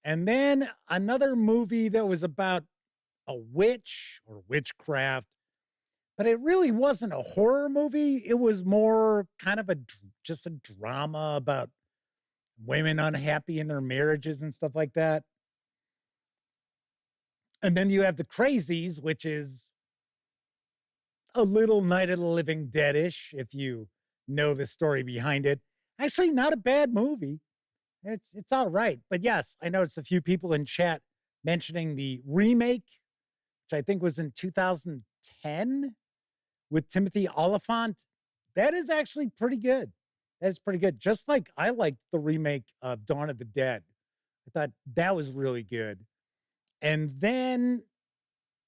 S1: and then another movie that was about a witch or witchcraft, but it really wasn't a horror movie. It was more kind of just a drama about women unhappy in their marriages and stuff like that. And then you have The Crazies, which is a little Night of the Living Dead-ish, if you know the story behind it. Actually, not a bad movie. It's all right. But yes, I noticed a few people in chat mentioning the remake, which I think was in 2010 with Timothy Oliphant. That is actually pretty good. That's pretty good. Just like I liked the remake of Dawn of the Dead. I thought that was really good. And then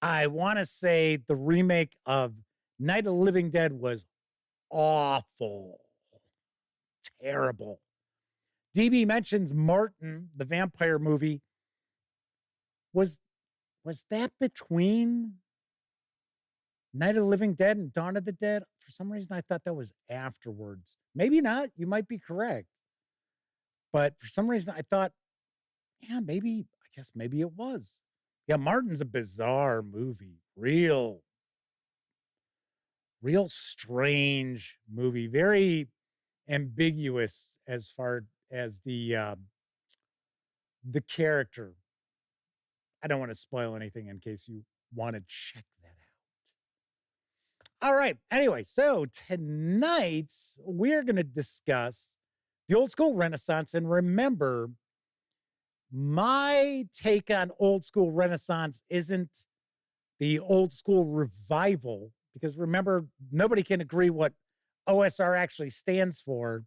S1: I want to say the remake of Night of the Living Dead was awful. Terrible. DB mentions Martin, the vampire movie. Was that between Night of the Living Dead and Dawn of the Dead? For some reason, I thought that was afterwards. Maybe not. You might be correct. But for some reason, I thought, yeah, maybe, I guess maybe it was. Yeah, Martin's a bizarre movie. Real strange movie. Very ambiguous as far as the character. I don't want to spoil anything in case you want to check that out. All right. Anyway, so tonight we're going to discuss the old school Renaissance. And remember, my take on old school Renaissance isn't the old school revival, because remember, nobody can agree what OSR actually stands for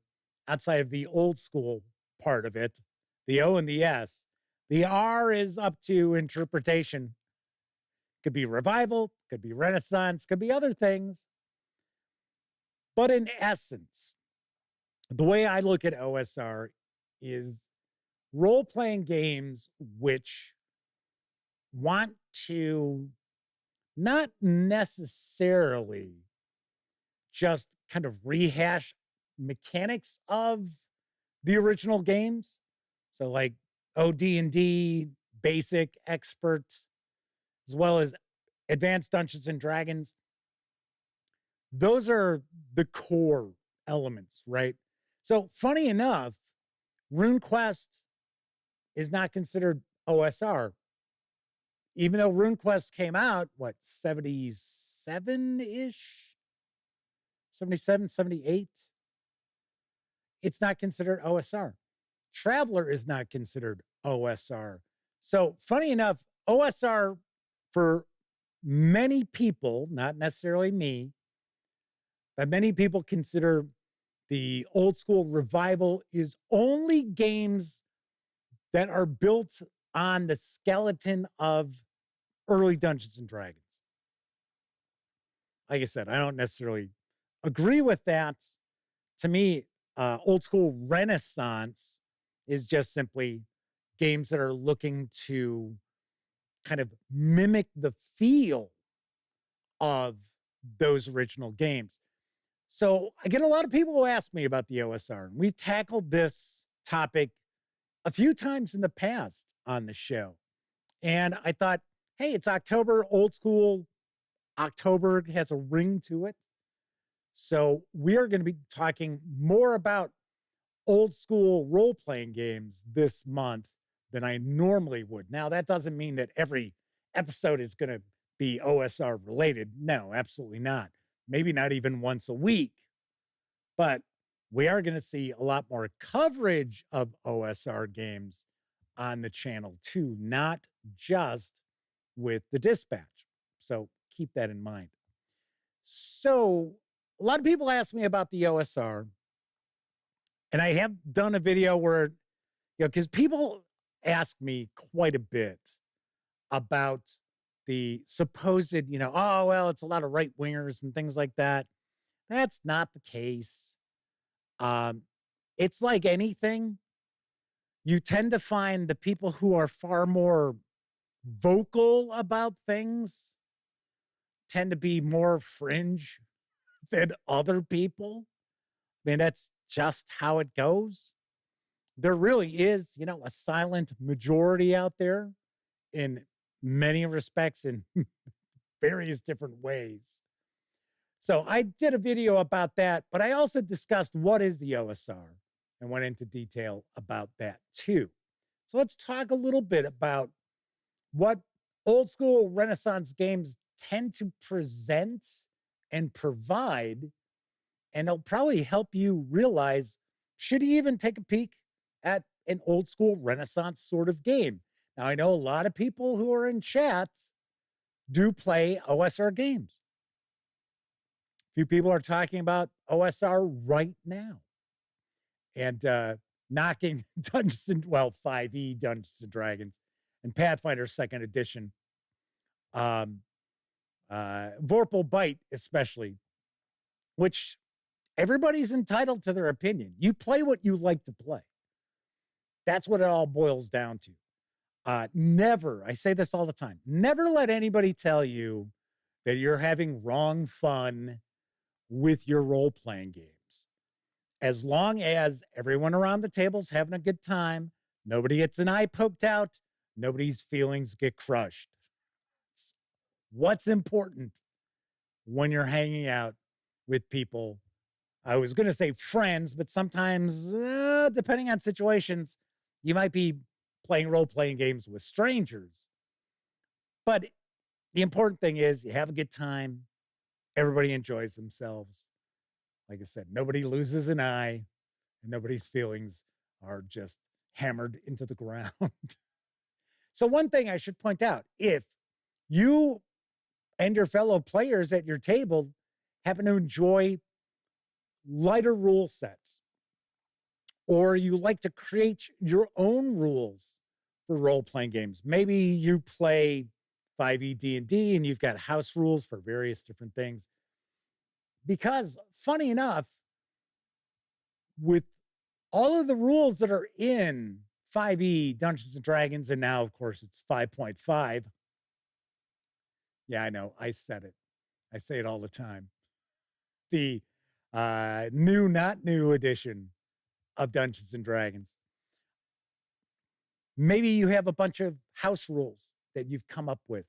S1: outside of the old school part of it, the O and the S. The R is up to interpretation. Could be revival, could be Renaissance, could be other things. But in essence, the way I look at OSR is role-playing games which want to not necessarily just kind of rehash mechanics of the original games. So like OD&D, basic, expert, as well as advanced Dungeons and Dragons. those are the core elements, right? So funny enough, RuneQuest is not considered OSR, even though RuneQuest came out, 77-ish? 77, 78? It's not considered OSR. Traveler is not considered OSR. So funny enough, OSR for many people, not necessarily me, but many people consider the old school revival is only games that are built on the skeleton of early Dungeons and Dragons. Like I said, I don't necessarily agree with that. To me, old school Renaissance is just simply games that are looking to kind of mimic the feel of those original games. So I get a lot of people who ask me about the OSR. And we've tackled this topic a few times in the past on the show. And I thought, hey, it's October, old school. October has a ring to it. So we are going to be talking more about old school role-playing games this month than I normally would. Now, that doesn't mean that every episode is going to be OSR related. No, absolutely not. Maybe not even once a week. But we are going to see a lot more coverage of OSR games on the channel too, not just with the dispatch. So keep that in mind. So a lot of people ask me about the OSR, and I have done a video where, because people ask me quite a bit about the supposed, oh, well, it's a lot of right wingers and things like that. That's not the case. It's like anything. You tend to find the people who are far more vocal about things tend to be more fringe than other people. I mean, that's just how it goes. There really is, a silent majority out there in many respects in various different ways. So I did a video about that, but I also discussed what is the OSR and went into detail about that too. So let's talk a little bit about what old school Renaissance games tend to present and provide, and it'll probably help you realize, should you even take a peek at an old school Renaissance sort of game? Now, I know a lot of people who are in chat do play OSR games. A few people are talking about OSR right now and knocking 5e Dungeons and Dragons and Pathfinder 2nd Edition. Vorpal Bite, especially, which everybody's entitled to their opinion. You play what you like to play. That's what it all boils down to. Never, I say this all the time, never let anybody tell you that you're having wrong fun with your role-playing games. As long as everyone around the table's having a good time, nobody gets an eye poked out, nobody's feelings get crushed. What's important when you're hanging out with people? I was going to say friends, but sometimes, depending on situations, you might be playing role-playing games with strangers. But the important thing is you have a good time. Everybody enjoys themselves. Like I said, nobody loses an eye, and nobody's feelings are just hammered into the ground. So one thing I should point out, if you and your fellow players at your table happen to enjoy lighter rule sets, or you like to create your own rules for role-playing games. Maybe you play 5e D&D and you've got house rules for various different things. Because, funny enough, with all of the rules that are in 5e Dungeons and Dragons, and now, of course, it's 5.5. Yeah, I know. I said it. I say it all the time. The new, not new edition of Dungeons and Dragons. Maybe you have a bunch of house rules that you've come up with,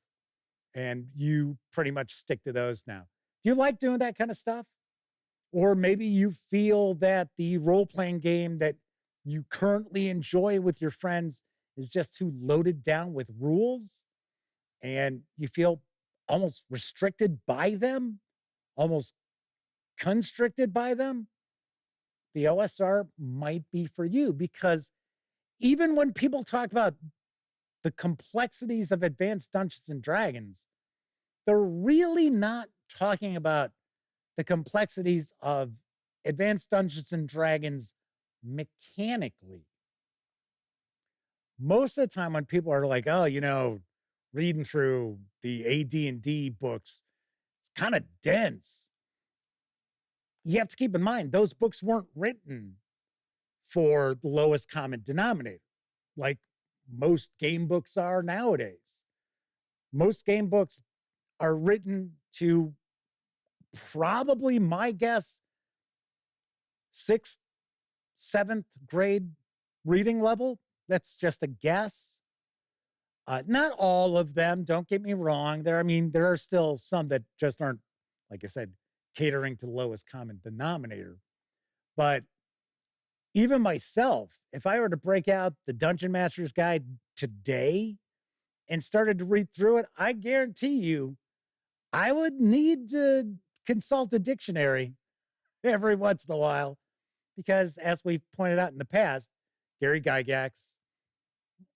S1: and you pretty much stick to those now. If Do you like doing that kind of stuff? Or maybe you feel that the role-playing game that you currently enjoy with your friends is just too loaded down with rules and you feel almost restricted by them, almost constricted by them. The OSR might be for you, because even when people talk about the complexities of Advanced Dungeons and Dragons, they're really not talking about the complexities of Advanced Dungeons and Dragons mechanically. Most of the time when people are like, oh, reading through the AD&D books, it's kind of dense. You have to keep in mind, those books weren't written for the lowest common denominator, like most game books are nowadays. Most game books are written to probably, my guess, 6th, 7th grade reading level. That's just a guess. Not all of them, don't get me wrong. There are still some that just aren't, like I said, catering to the lowest common denominator. But even myself, if I were to break out the Dungeon Master's Guide today and started to read through it, I guarantee you I would need to consult a dictionary every once in a while, because as we've pointed out in the past, Gary Gygax,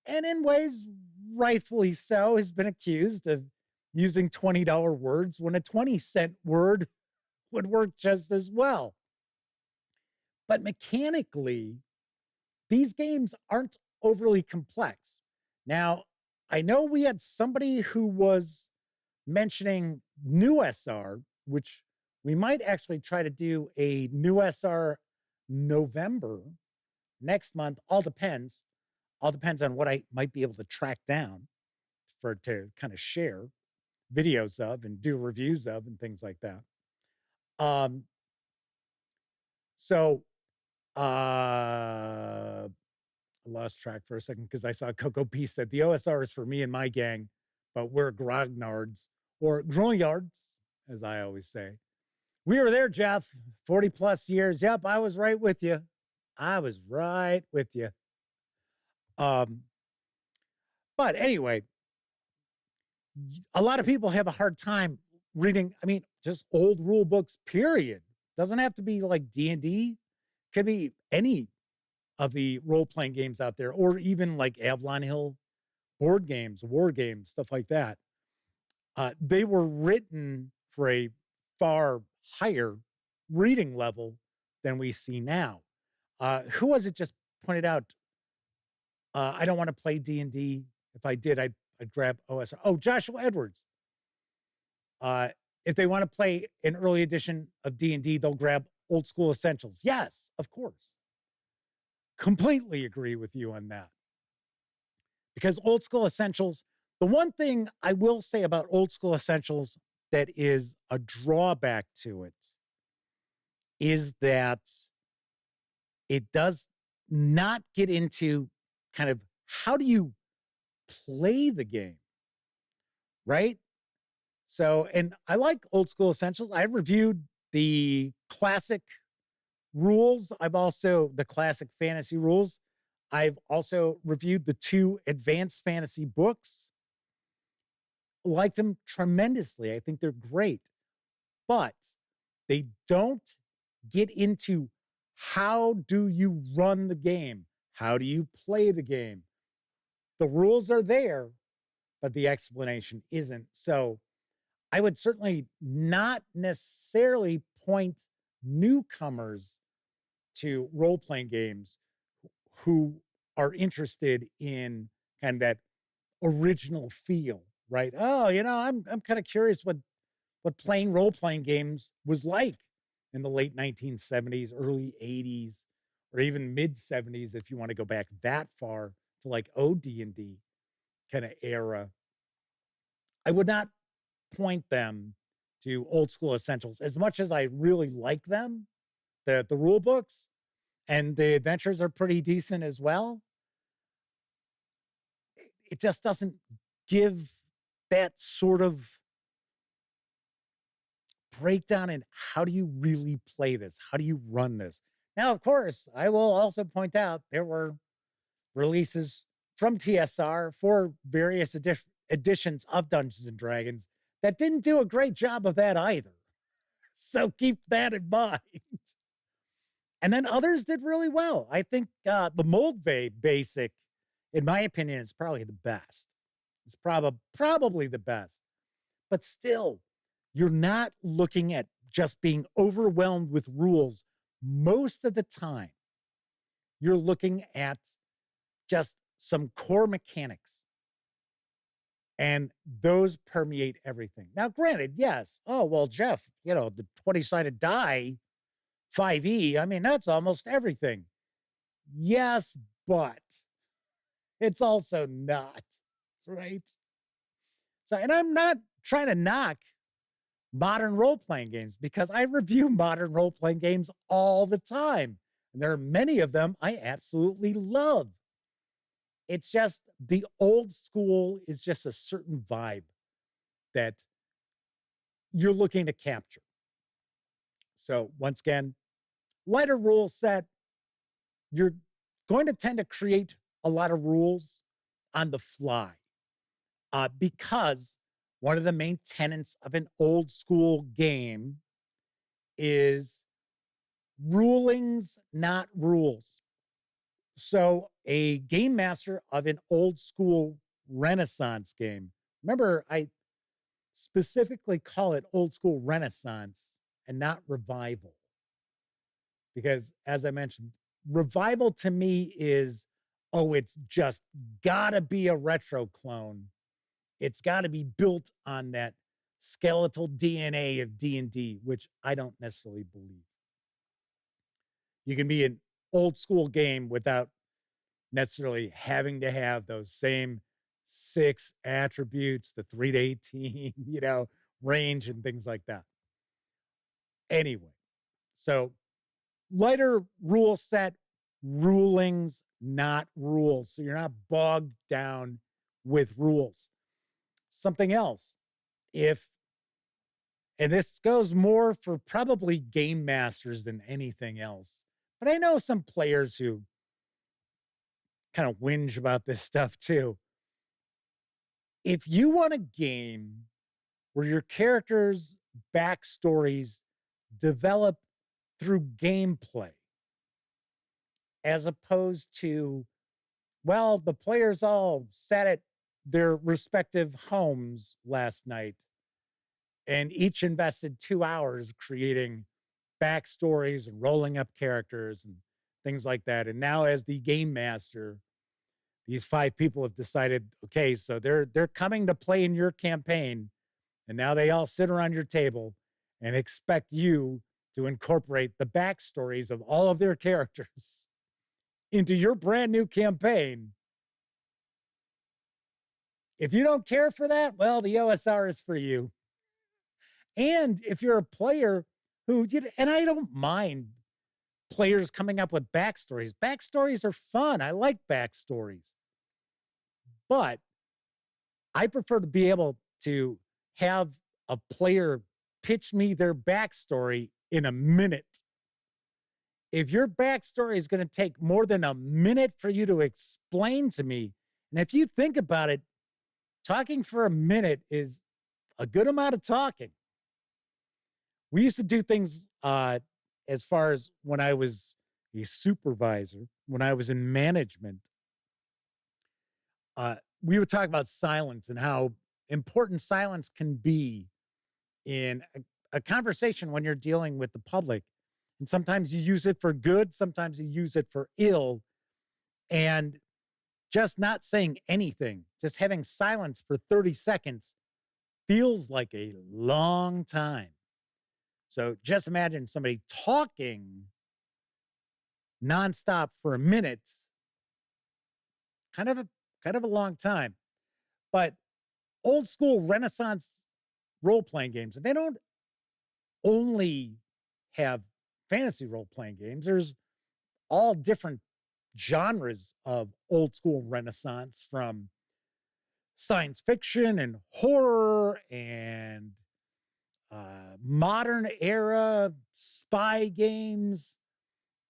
S1: and in ways rightfully so, has been accused of using $20 words when a 20-cent word would work just as well. But mechanically, these games aren't overly complex. Now, I know we had somebody who was mentioning new SR, which we might actually try to do a new SR November next month. All depends on what I might be able to track down to kind of share videos of and do reviews of and things like that. I lost track for a second because I saw Coco P said the OSR is for me and my gang, but we're grognards, or grognards, as I always say. We were there, Jeff, 40 plus years. Yep, I was right with you. But anyway, a lot of people have a hard time reading, just old rule books, period. Doesn't have to be like D&D. Could be any of the role-playing games out there, or even like Avalon Hill board games, war games, stuff like that. They were written for a far higher reading level than we see now. Who was it just pointed out? I don't want to play D&D. If I did, I'd grab OSR. Oh, Joshua Edwards. If they want to play an early edition of D&D, they'll grab Old School Essentials. Yes, of course. Completely agree with you on that. Because Old School Essentials, the one thing I will say about Old School Essentials that is a drawback to it is that it does not get into kind of how do you play the game, right? So, and I like Old School Essentials. I reviewed the classic rules. The classic fantasy rules. I've also reviewed the 2 advanced fantasy books. Liked them tremendously. I think they're great. But they don't get into how do you run the game? How do you play the game? The rules are there, but the explanation isn't. So I would certainly not necessarily point newcomers to role-playing games who are interested in kind of that original feel, right? Oh, I'm kind of curious what playing role-playing games was like in the late 1970s, early 80s, or even mid 70s, if you want to go back that far to like OD&D kind of era. I would not point them to Old School Essentials as much as I really like them. The rule books and the adventures are pretty decent as well. It just doesn't give that sort of breakdown in how do you really play this? How do you run this? Now, of course, I will also point out there were releases from TSR for various editions of Dungeons and Dragons that didn't do a great job of that either. So keep that in mind. And then others did really well. I think the Moldvay basic, in my opinion, is probably the best. It's probably the best. But still, you're not looking at just being overwhelmed with rules most of the time. You're looking at just some core mechanics. And those permeate everything. Now, granted, yes. Oh, well, Jeff, the 20-sided die, 5e, I mean, that's almost everything. Yes, but it's also not, right? So, and I'm not trying to knock modern role-playing games because I review modern role-playing games all the time. And there are many of them I absolutely love. It's just the old school is just a certain vibe that you're looking to capture. So once again, lighter rule set, you're going to tend to create a lot of rules on the fly because one of the main tenets of an old school game is rulings, not rules. So a game master of an old school Renaissance game, remember I specifically call it old school Renaissance and not revival. Because as I mentioned, revival to me is, it's just gotta be a retro clone. It's gotta be built on that skeletal DNA of D&D, which I don't necessarily believe. You can be an old school game without necessarily having to have those same 6 attributes, the 3 to 18, range and things like that. Anyway, so lighter rule set, rulings, not rules. So you're not bogged down with rules. Something else, and this goes more for probably game masters than anything else, but I know some players who kind of whinge about this stuff too. If you want a game where your characters' backstories develop through gameplay, as opposed to, well, the players all sat at their respective homes last night and each invested 2 hours creating backstories and rolling up characters and things like that. And now as the game master, these 5 people have decided, okay, so they're coming to play in your campaign. And now they all sit around your table and expect you to incorporate the backstories of all of their characters into your brand new campaign. If you don't care for that, well, the OSR is for you. And if you're a player who, and I don't mind players coming up with backstories. Backstories are fun. I like backstories. But I prefer to be able to have a player pitch me their backstory in a minute. If your backstory is going to take more than a minute for you to explain to me, and if you think about it, talking for a minute is a good amount of talking. We used to do things as far as when I was a supervisor, when I was in management, we would talk about silence and how important silence can be in a conversation when you're dealing with the public. And sometimes you use it for good, sometimes you use it for ill. And just not saying anything, just having silence for 30 seconds feels like a long time. So just imagine somebody talking nonstop for a minute, kind of a long time. But old school Renaissance role-playing games, and they don't only have fantasy role-playing games. There's all different genres of old school Renaissance, from science fiction and horror and modern era spy games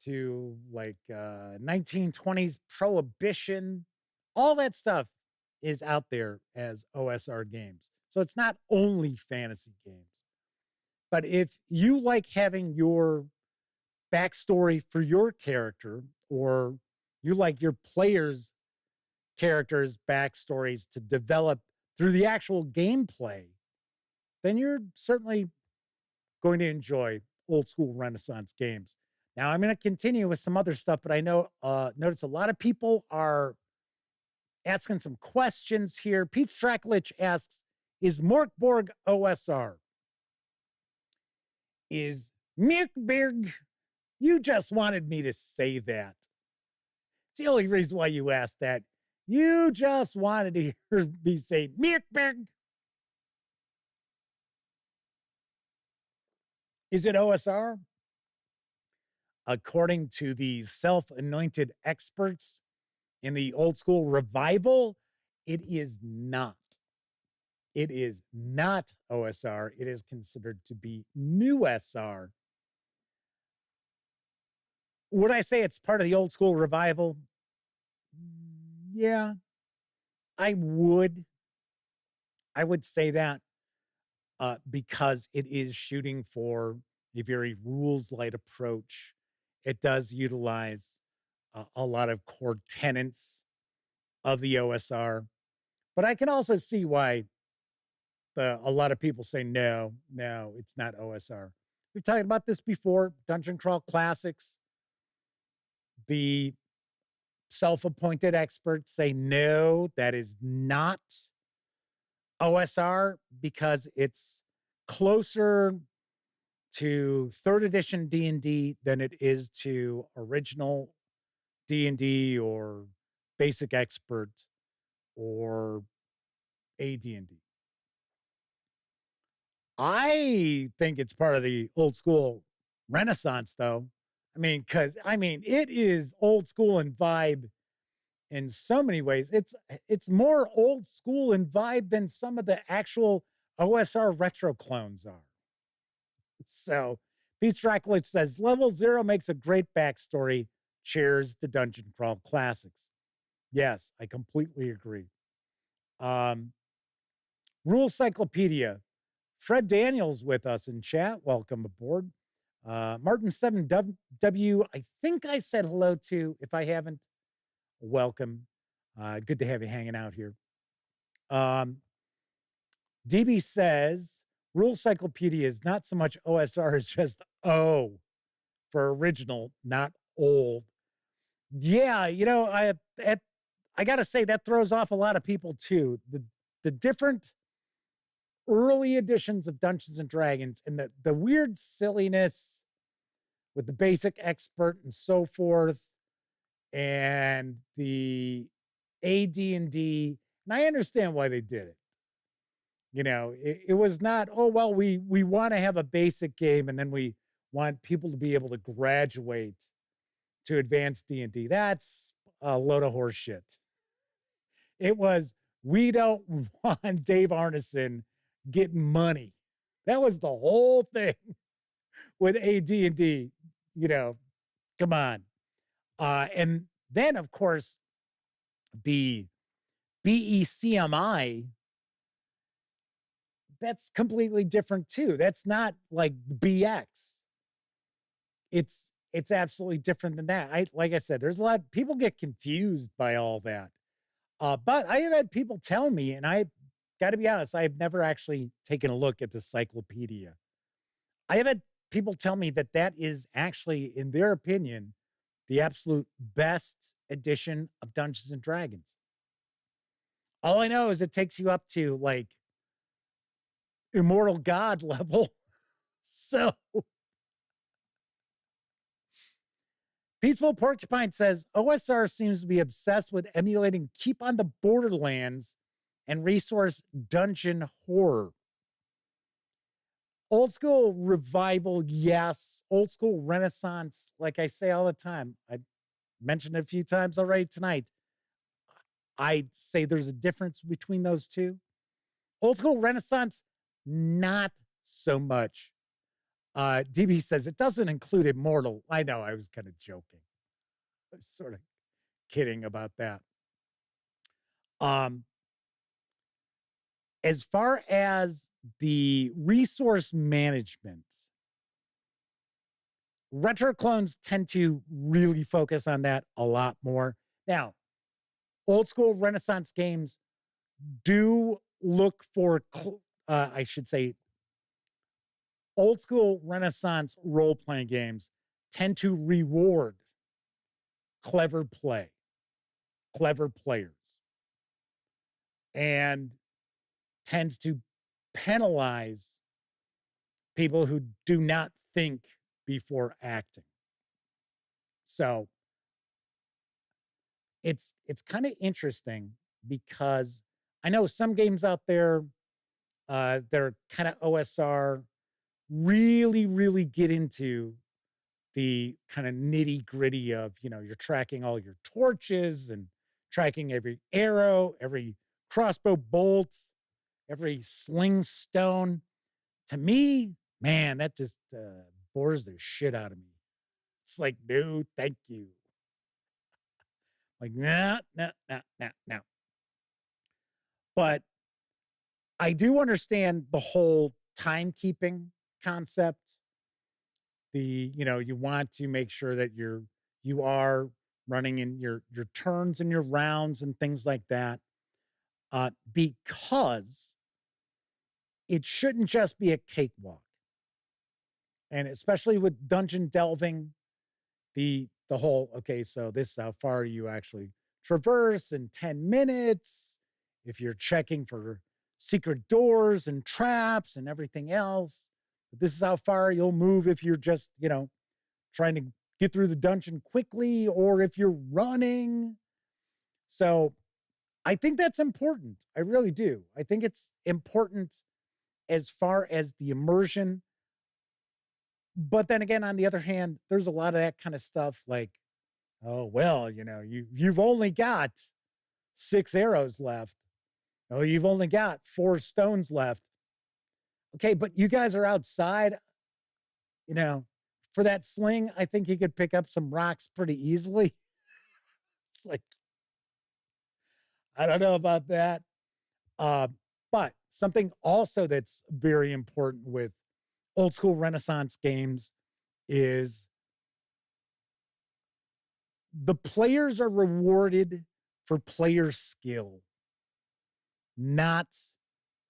S1: to like 1920s prohibition. All that stuff is out there as OSR games. So it's not only fantasy games. But if you like having your backstory for your character, or you like your players' characters' backstories to develop through the actual gameplay, then you're certainly going to enjoy old school Renaissance games. Now, I'm going to continue with some other stuff, but I know notice a lot of people are asking some questions here. Pete Straklich asks, is Morkborg OSR? Is Mirkberg? You just wanted me to say that. It's the only reason why you asked that. You just wanted to hear me say Mirkberg. Is it OSR? According to the self-anointed experts in the old school revival, it is not. It is not OSR. It is considered to be new SR. Would I say it's part of the old school revival? Yeah, I would. I would say that because it is shooting for a very rules-light approach. It does utilize a lot of core tenets of the OSR. But I can also see why a lot of people say, no, it's not OSR. We've talked about this before, Dungeon Crawl Classics. The self-appointed experts say, no, that is not OSR because it's closer to 3rd edition D&D than it is to original D&D or basic expert or AD&D. I think it's part of the old school Renaissance, though. It is old school in vibe in so many ways. It's more old school in vibe than some of the actual OSR retro clones are. So Pete Straklich says, level 0 makes a great backstory. Cheers to Dungeon Crawl Classics. Yes, I completely agree. Rule Cyclopedia. Fred Daniels with us in chat. Welcome aboard. Martin7W, I think I said hello to. If I haven't, welcome. Good to have you hanging out here. DB says, Rule Cyclopedia is not so much OSR as just O for original, not old. Yeah, I got to say that throws off a lot of people too. The different early editions of Dungeons and Dragons and the weird silliness with the basic expert and so forth, and the AD&D, and I understand why they did it. It was not, oh, well, we want to have a basic game and then we want people to be able to graduate to advanced D&D. That's a load of horse shit. It was, we don't want Dave Arneson getting money. That was the whole thing with AD&D, come on. And then, of course, the BECMI, that's completely different too. That's not like BX. It's absolutely different than that. Like I said, there's a lot, people get confused by all that. But I have had people tell me, and I got to be honest, I've never actually taken a look at the cyclopedia. I have had people tell me that is actually, in their opinion, the absolute best edition of Dungeons and Dragons. All I know is it takes you up to like Immortal God level. So Peaceful Porcupine says, OSR seems to be obsessed with emulating Keep on the Borderlands and resource dungeon horror. Old school revival, yes. Old school Renaissance, like I say all the time. I mentioned it a few times already tonight. I'd say there's a difference between those two. Old school Renaissance, not so much. DB says it doesn't include Immortal. I know, I was kind of joking. I was sort of kidding about that. As far as the resource management, retro clones tend to really focus on that a lot more. Now, old school Renaissance games do look for, I should say, old school Renaissance role-playing games tend to reward clever play, clever players, and tends to penalize people who do not think before acting. So it's kind of interesting because I know some games out there, they're kind of OSR, really get into the kind of nitty gritty of, you're tracking all your torches and tracking every arrow, every crossbow bolt, every sling stone. To me, man, that just bores the shit out of me. It's like, no, thank you. Like, no. But I do understand the whole timekeeping concept. You want to make sure that you are running in your turns and your rounds and things like that, because it shouldn't just be a cakewalk. And especially with dungeon delving, the whole, okay, so this is how far you actually traverse in 10 minutes. If you're checking for secret doors and traps and everything else, this is how far you'll move if you're just, trying to get through the dungeon quickly or if you're running. So I think that's important. I really do. I think it's important as far as the immersion. But then again, on the other hand, there's a lot of that kind of stuff like, oh, well, you've only got 6 arrows left. Oh, you've only got 4 stones left. Okay, but you guys are outside, for that sling, I think you could pick up some rocks pretty easily. It's like, I don't know about that. But something also that's very important with old school Renaissance games is the players are rewarded for player skill, not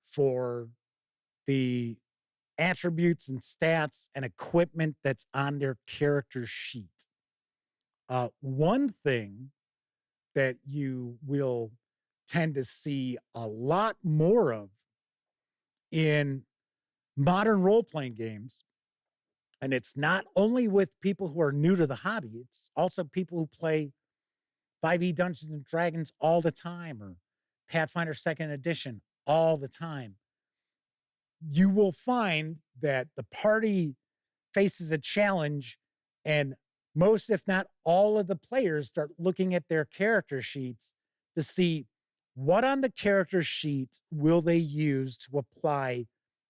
S1: for the attributes and stats and equipment that's on their character sheet. One thing that you will tend to see a lot more of in modern role-playing games, and it's not only with people who are new to the hobby, it's also people who play 5e Dungeons and Dragons all the time or Pathfinder 2nd Edition all the time. You will find that the party faces a challenge and most, if not all of the players start looking at their character sheets to see what on the character sheet will they use to apply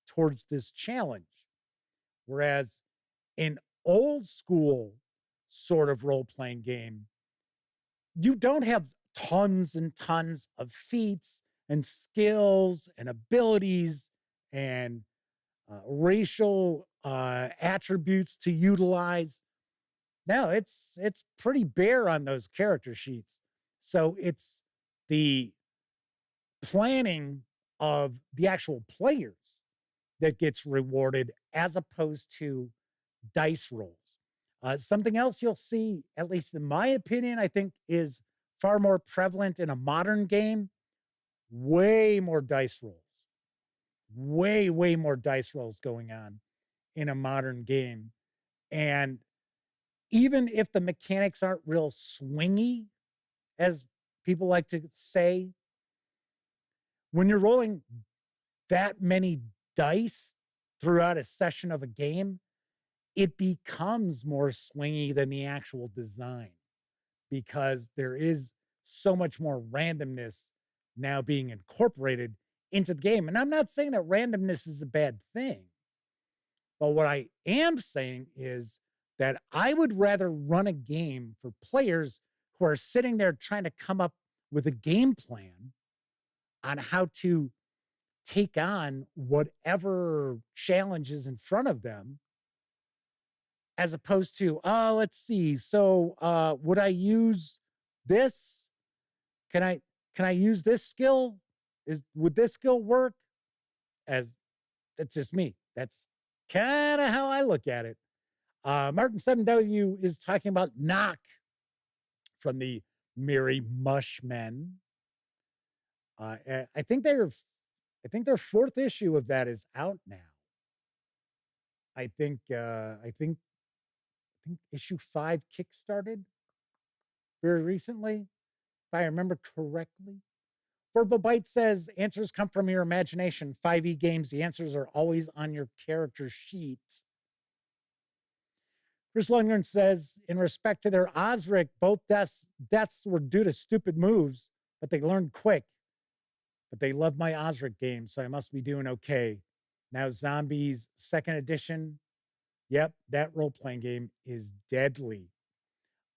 S1: towards this challenge. Whereas in old school sort of role-playing game, you don't have tons and tons of feats and skills and abilities and racial attributes to utilize. No, it's pretty bare on those character sheets. So it's the planning of the actual players that gets rewarded as opposed to dice rolls. Something else you'll see, at least in my opinion, I think is far more prevalent in a modern game, way more dice rolls. Way more dice rolls going on in a modern game. And even if the mechanics aren't real swingy, as people like to say, when you're rolling that many dice throughout a session of a game, it becomes more swingy than the actual design because there is so much more randomness now being incorporated into the game. And I'm not saying that randomness is a bad thing. But what I am saying is that I would rather run a game for players who are sitting there trying to come up with a game plan on how to take on whatever challenge is in front of them, as opposed to, oh, let's see. So would I use this? Can I use this skill? Would this skill work? As that's just me. That's kind of how I look at it. Martin 7W is talking about Knock from the Merry Mushmen. I think their fourth issue of that is out now. I think issue 5 kickstarted very recently, if I remember correctly. Verbal Bite says, answers come from your imagination. 5e games, the answers are always on your character sheets. Chris Lundgren says, in respect to their Osric, both deaths were due to stupid moves, but they learned quick. But they love my Osric game, so I must be doing okay. Now Zombies 2nd edition. Yep, that role-playing game is deadly.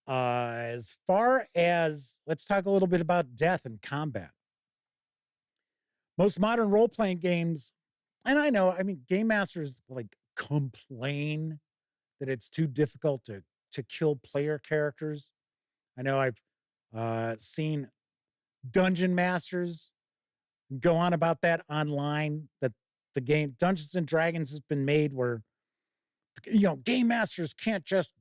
S1: As far as, let's talk a little bit about death and combat. Most modern role-playing games, and I know, I mean, game masters like complain that it's too difficult to kill player characters. I know I've seen dungeon masters go on about that online, that the game Dungeons and Dragons has been made where, game masters can't just,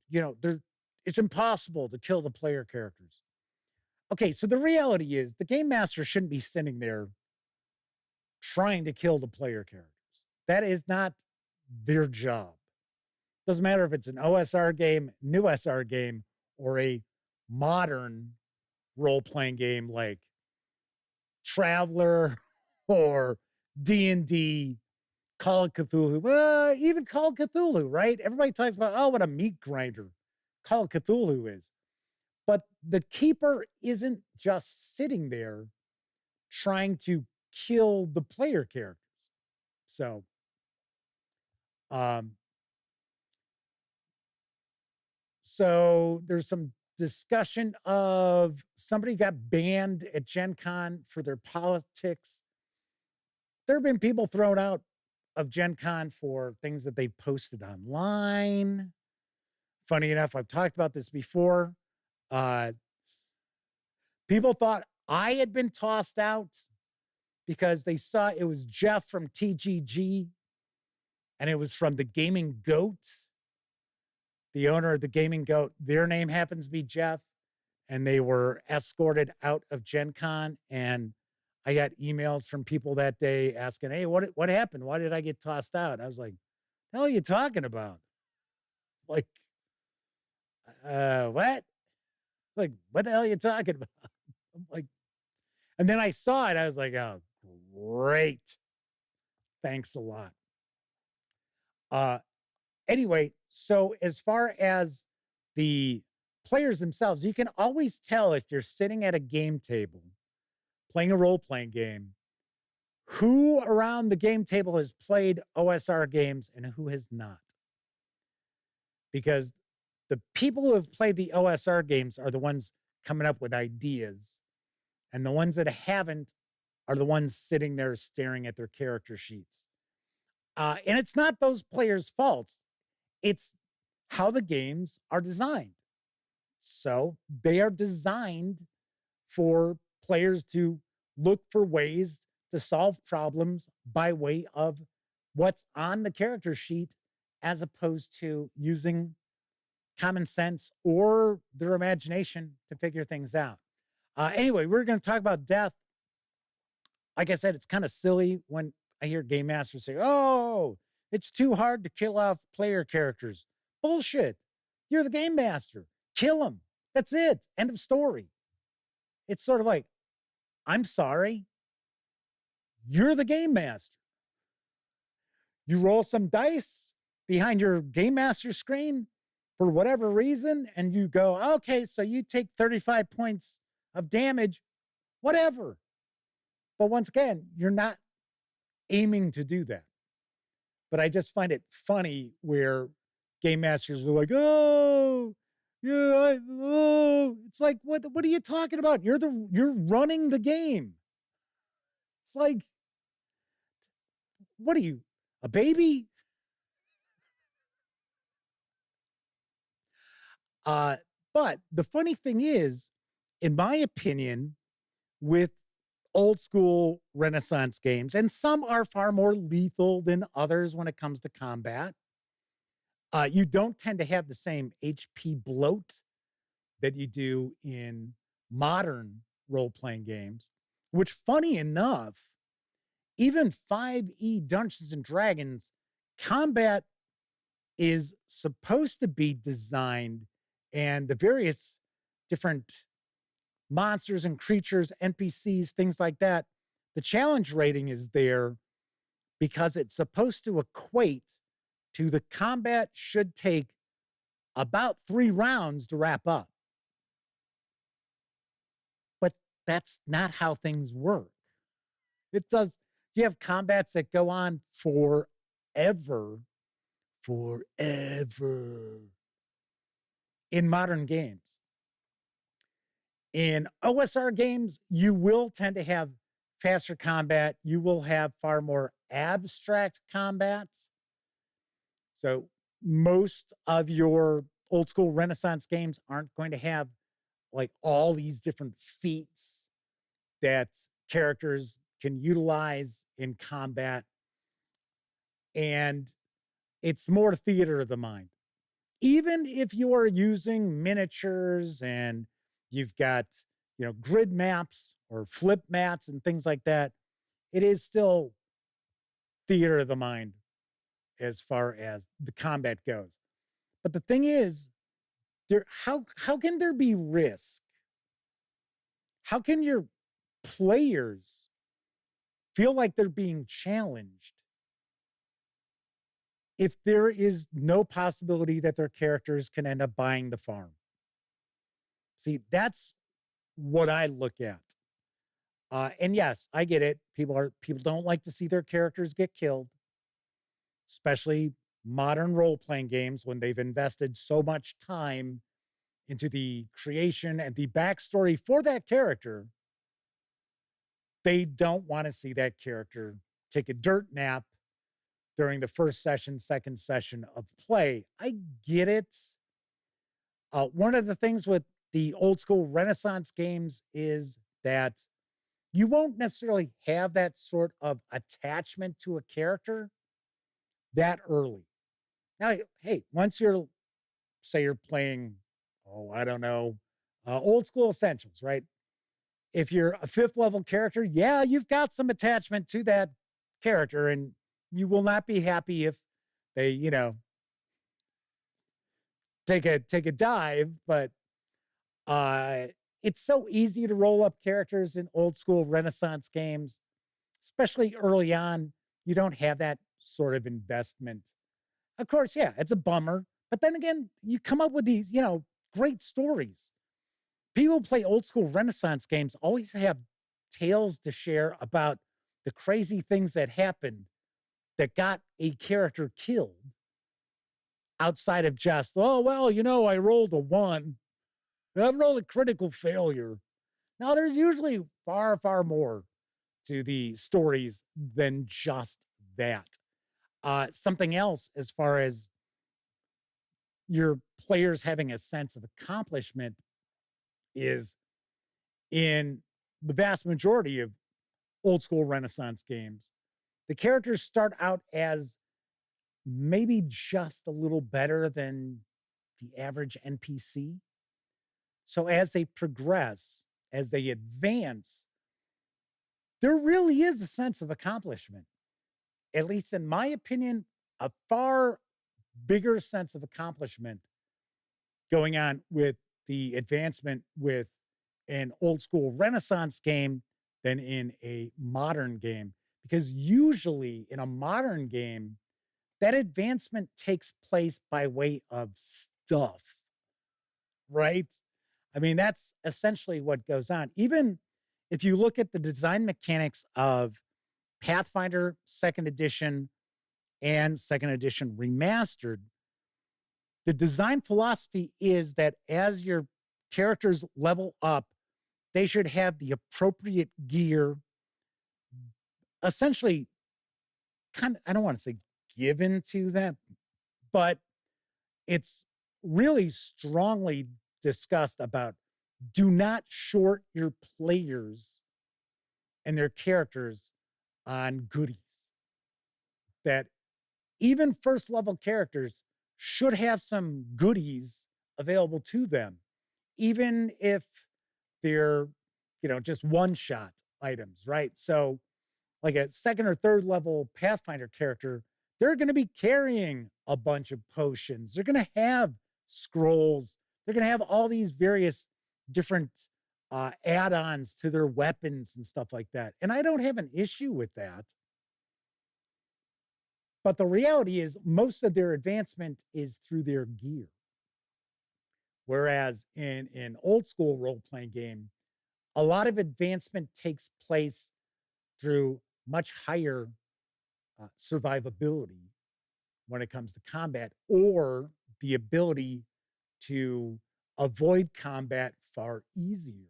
S1: it's impossible to kill the player characters. Okay, so the reality is the game master shouldn't be sitting there trying to kill the player characters. That is not their job. Doesn't matter if it's an OSR game, new SR game, or a modern role-playing game like Traveler or D&D, Call of Cthulhu. Well, even Call of Cthulhu, right? Everybody talks about, oh, what a meat grinder Call of Cthulhu is. But the keeper isn't just sitting there trying to kill the player characters. So, there's some discussion of somebody got banned at Gen Con for their politics. There have been people thrown out of Gen Con for things that they posted online. Funny enough, I've talked about this before. People thought I had been tossed out because they saw it was Jeff from TGG, and it was from the Gaming Goat. The owner of the Gaming Goat, their name happens to be Jeff, and they were escorted out of Gen Con. And I got emails from people that day asking, hey, what happened? Why did I get tossed out? I was like, the hell are you talking about? Like, what? Like, what the hell are you talking about? I'm like, and then I saw it. I was like, oh, great. Thanks a lot. Anyway, so as far as the players themselves, you can always tell if you're sitting at a game table playing a role-playing game, who around the game table has played OSR games and who has not. Because the people who have played the OSR games are the ones coming up with ideas, and the ones that haven't are the ones sitting there staring at their character sheets. And it's not those players' faults. It's how the games are designed. So they are designed for players to look for ways to solve problems by way of what's on the character sheet, as opposed to using common sense or their imagination to figure things out. Anyway, we're going to talk about death. Like I said, it's kind of silly when I hear game masters say, oh, it's too hard to kill off player characters. Bullshit. You're the game master. Kill them. That's it. End of story. It's sort of like, I'm sorry. You're the game master. You roll some dice behind your game master screen for whatever reason, and you go, okay, so you take 35 points of damage, whatever. But once again, you're not aiming to do that. but I just find it funny where game masters are like, oh, yeah, it's like, what are you talking about? You're running the game. It's like, what are you, a baby? But the funny thing is, in my opinion, with old school Renaissance games, and some are far more lethal than others when it comes to combat, you don't tend to have the same HP bloat that you do in modern role-playing games, which, funny enough, even 5e Dungeons and Dragons combat is supposed to be designed, and the various different monsters and creatures, NPCs, things like that, the challenge rating is there because it's supposed to equate to the combat should take about 3 rounds to wrap up. But that's not how things work. It does. You have combats that go on forever in modern games. In OSR games, you will tend to have faster combat. You will have far more abstract combats. So most of your old school Renaissance games aren't going to have like all these different feats that characters can utilize in combat. And it's more theater of the mind. Even if you are using miniatures and you've got, grid maps or flip mats and things like that, it is still theater of the mind as far as the combat goes. But the thing is, how can there be risk? How can your players feel like they're being challenged if there is no possibility that their characters can end up buying the farm? See, that's what I look at. And yes, I get it. People don't like to see their characters get killed, especially modern role-playing games when they've invested so much time into the creation and the backstory for that character. They don't want to see that character take a dirt nap during the first session, second session of play. I get it. One of the things with the old school Renaissance games is that you won't necessarily have that sort of attachment to a character that early. Now, hey, once you're playing, I don't know, old school Essentials, right? If you're a 5th level character, yeah, you've got some attachment to that character, and you will not be happy if they, take a dive. But it's so easy to roll up characters in old school Renaissance games, especially early on. You don't have that sort of investment. Of course, yeah, it's a bummer. But then again, you come up with these, great stories. People who play old school Renaissance games always have tales to share about the crazy things that happened that got a character killed outside of just, I rolled a 1. I rolled a critical failure. Now, there's usually far, far more to the stories than just that. Something else as far as your players having a sense of accomplishment is in the vast majority of old school Renaissance games, the characters start out as maybe just a little better than the average NPC. So as they progress, as they advance, there really is a sense of accomplishment. At least in my opinion, a far bigger sense of accomplishment going on with the advancement with an old school Renaissance game than in a modern game. Because usually in a modern game, that advancement takes place by way of stuff, right? I mean, that's essentially what goes on. Even if you look at the design mechanics of Pathfinder 2nd edition and second edition remastered. The design philosophy is that as your characters level up, they should have the appropriate gear, essentially I don't want to say given to them, but it's really strongly discussed about do not short your players and their characters on goodies. That even first level characters should have some goodies available to them, even if they're, just one shot items, right? So like a second or third level Pathfinder character, they're going to be carrying a bunch of potions. They're going to have scrolls. They're going to have all these various different add-ons to their weapons and stuff like that. And I don't have an issue with that. But the reality is most of their advancement is through their gear. Whereas in an old school role-playing game, a lot of advancement takes place through much higher survivability when it comes to combat, or the ability to avoid combat far easier.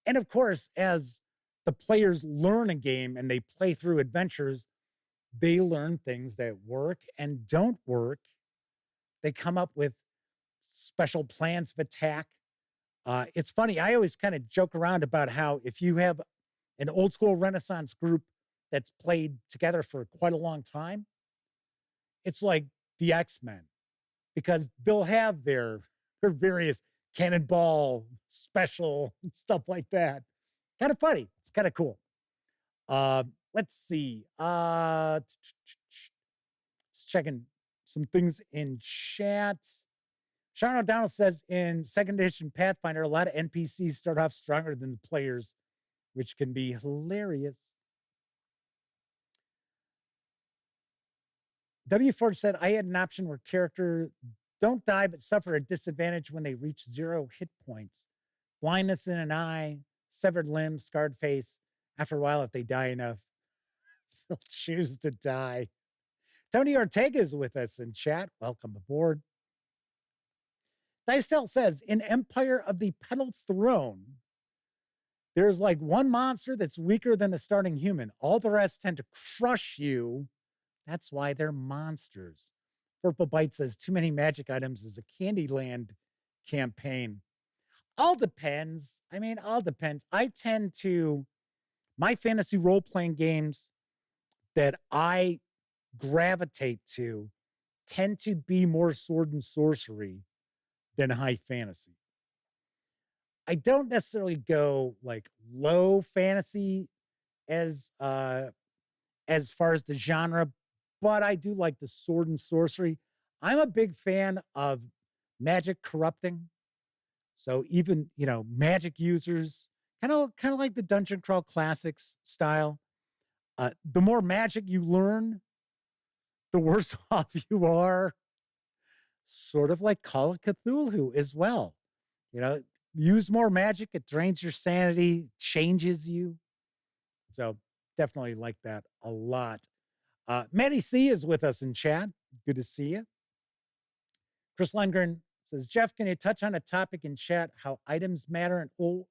S1: And of course, as the players learn a game and they play through adventures, they learn things that work and don't work. They come up with special plans of attack. It's funny, I always kind of joke around about how if you have an old school Renaissance group that's played together for quite a long time, it's like the X-Men, because they'll have their various cannonball special stuff like that. Kind of funny. It's kind of cool. Let's see. Just checking some things in chat. Sean O'Donnell says in second edition Pathfinder, a lot of NPCs start off stronger than the players, which can be hilarious. W. Forge said, I had an option where character don't die but suffer a disadvantage when they reach 0 hit points. Blindness in an eye, severed limb, scarred face. After a while, if they die enough, they'll choose to die. Tony Ortega is with us in chat. Welcome aboard. Dicel says, in Empire of the Petal Throne, there's like one monster that's weaker than the starting human. All the rest tend to crush you. That's why they're monsters. Purple Bite says, too many magic items is a Candyland campaign. All depends. All depends. I tend to, my fantasy role-playing games that I gravitate to tend to be more sword and sorcery than high fantasy. I don't necessarily go like low fantasy as far as the genre, but I do like the sword and sorcery. I'm a big fan of magic corrupting. So even, magic users, kind of like the Dungeon Crawl Classics style. The more magic you learn, the worse off you are. Sort of like Call of Cthulhu as well. Use more magic, it drains your sanity, changes you. So definitely like that a lot. Maddie C is with us in chat. Good to see you. Chris Lundgren says, Jeff, can you touch on a topic in chat, how items matter in old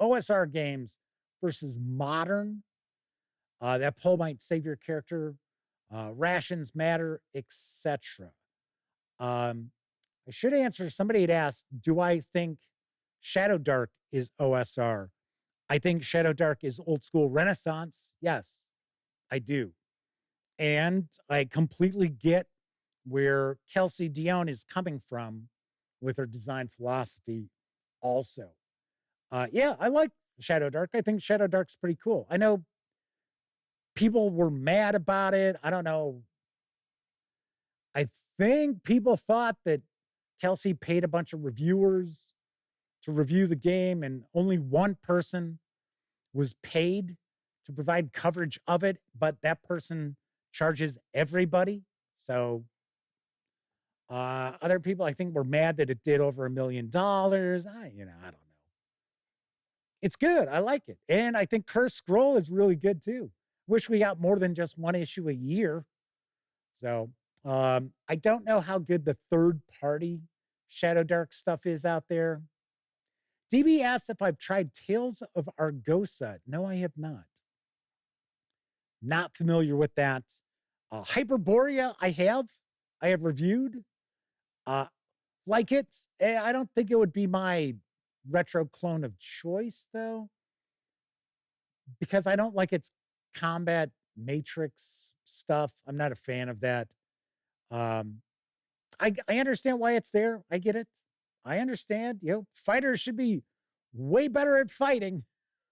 S1: OSR games versus modern? That poll might save your character. Rations matter, etc. I should answer, somebody had asked, do I think Shadow Dark is OSR? I think Shadow Dark is old school Renaissance. Yes, I do. And I completely get where Kelsey Dion is coming from with her design philosophy also. Yeah, I like Shadow Dark. I think Shadow Dark's pretty cool. I know people were mad about it. I don't know. I think people thought that Kelsey paid a bunch of reviewers to review the game and only one person was paid to provide coverage of it, but that person charges everybody. So other people, I think, were mad that it did over $1 million. I don't know. It's good. I like it. And I think Cursed Scroll is really good too. Wish we got more than just one issue a year. So I don't know how good the third-party Shadow Dark stuff is out there. DB asks if I've tried Tales of Argosa. No, I have not. Not familiar with that. Hyperborea, I have. I have reviewed. Like it. I don't think it would be my retro clone of choice, though, because I don't like its combat matrix stuff. I'm not a fan of that. I understand why it's there. I get it. I understand. Fighters should be way better at fighting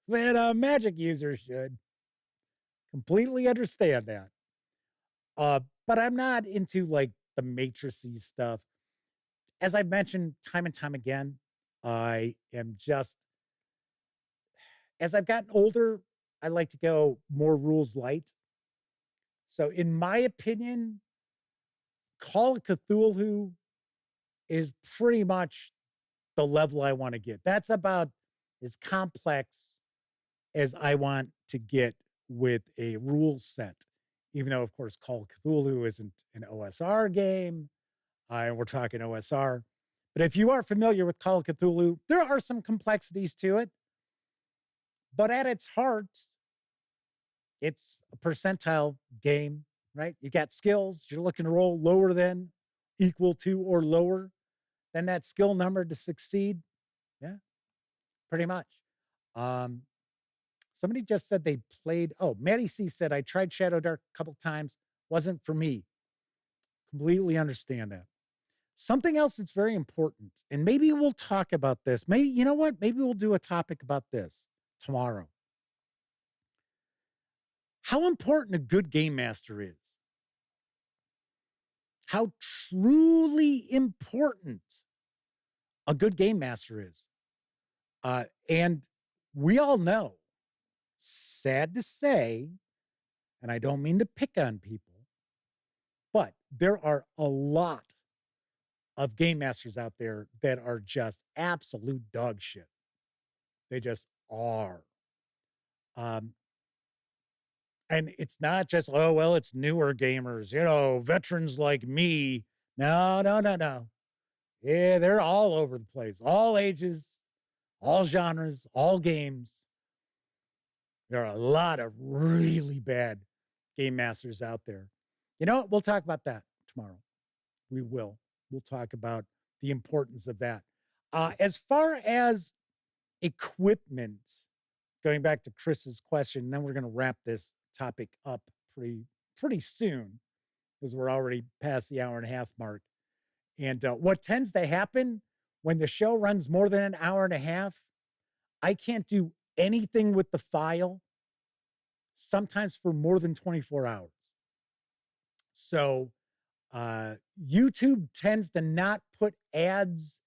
S1: than Magic users should. Completely understand that. But I'm not into like the matrixy stuff. As I've mentioned time and time again, I am just, as I've gotten older, I like to go more rules light. So in my opinion, Call of Cthulhu is pretty much the level I want to get. That's about as complex as I want to get with a rule set. Even though, of course, Call of Cthulhu isn't an OSR game, and we're talking OSR. But if you are familiar with Call of Cthulhu, there are some complexities to it. But at its heart, it's a percentile game, right? You got skills. You're looking to roll lower than, equal to, or lower than that skill number to succeed. Yeah, pretty much. Somebody just said they played. Oh, Maddie C said, I tried Shadow Dark a couple times. Wasn't for me. Completely understand that. Something else that's very important, and maybe we'll talk about this. Maybe, you know what? Maybe we'll do a topic about this tomorrow. How important a good game master is. How truly important a good game master is. And we all know, sad to say, and I don't mean to pick on people, but there are a lot of game masters out there that are just absolute dog shit. They just are. And it's not just, oh, well, it's newer gamers, veterans like me. No. Yeah, they're all over the place. All ages, all genres, all games. There are a lot of really bad game masters out there. You know what? We'll talk about that tomorrow. We will. We'll talk about the importance of that. As far as equipment, going back to Chris's question, and then we're going to wrap this topic up pretty soon because we're already past the hour and a half mark. And what tends to happen when the show runs more than an hour and a half, I can't do anything with the file, sometimes for more than 24 hours. So YouTube tends to not put ads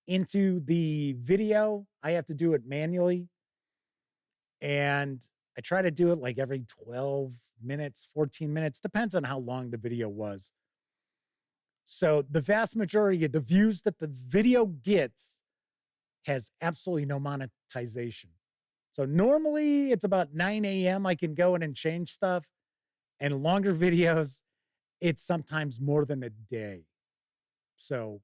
S1: into the video. I have to do it manually. And I try to do it like every 12 minutes, 14 minutes, depends on how long the video was. So the vast majority of the views that the video gets has absolutely no monetization. So normally it's about 9 a.m. I can go in and change stuff. And longer videos, it's sometimes more than a day. So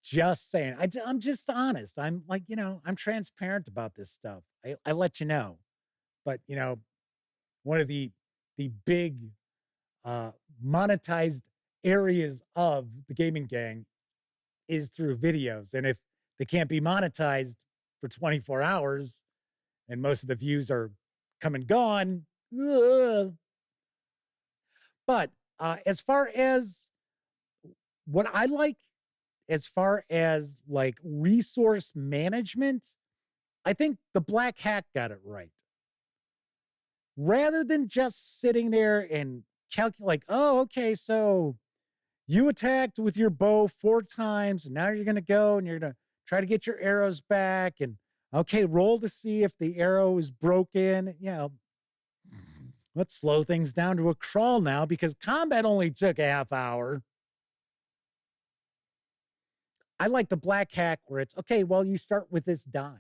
S1: just saying, I'm just honest. I'm like, I'm transparent about this stuff. I let you know. But, one of the big monetized areas of the gaming gang is through videos. And if they can't be monetized for 24 hours and most of the views are come and gone, but as far as what I like, as far as like resource management, I think the Black Hack got it right. Rather than just sitting there and calculate, like, oh, okay, so you attacked with your bow 4 times, and now you're going to go and you're going to try to get your arrows back. And okay, roll to see if the arrow is broken. Let's slow things down to a crawl now because combat only took a half hour. I like the Black Hack where it's, okay, well, you start with this die.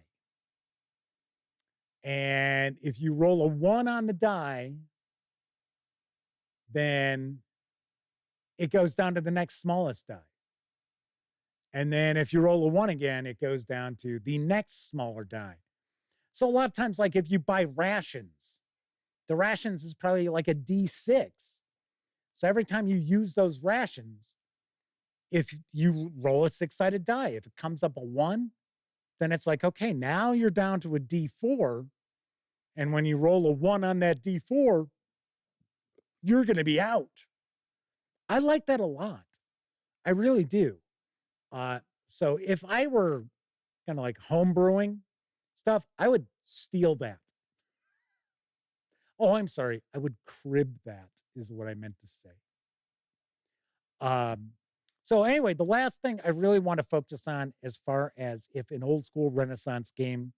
S1: And if you roll a 1 on the die, then it goes down to the next smallest die. And then if you roll a 1 again, it goes down to the next smaller die. So a lot of times, like if you buy rations, the rations is probably like a D6. So every time you use those rations, if you roll a 6-sided die, if it comes up a 1, then it's like, okay, now you're down to a D4. And when you roll a 1 on that D4, you're going to be out. I like that a lot. I really do. So if I were kind of like homebrewing stuff, I would steal that. Oh, I'm sorry. I would crib that is what I meant to say. So anyway, the last thing I really want to focus on as far as if an old school Renaissance game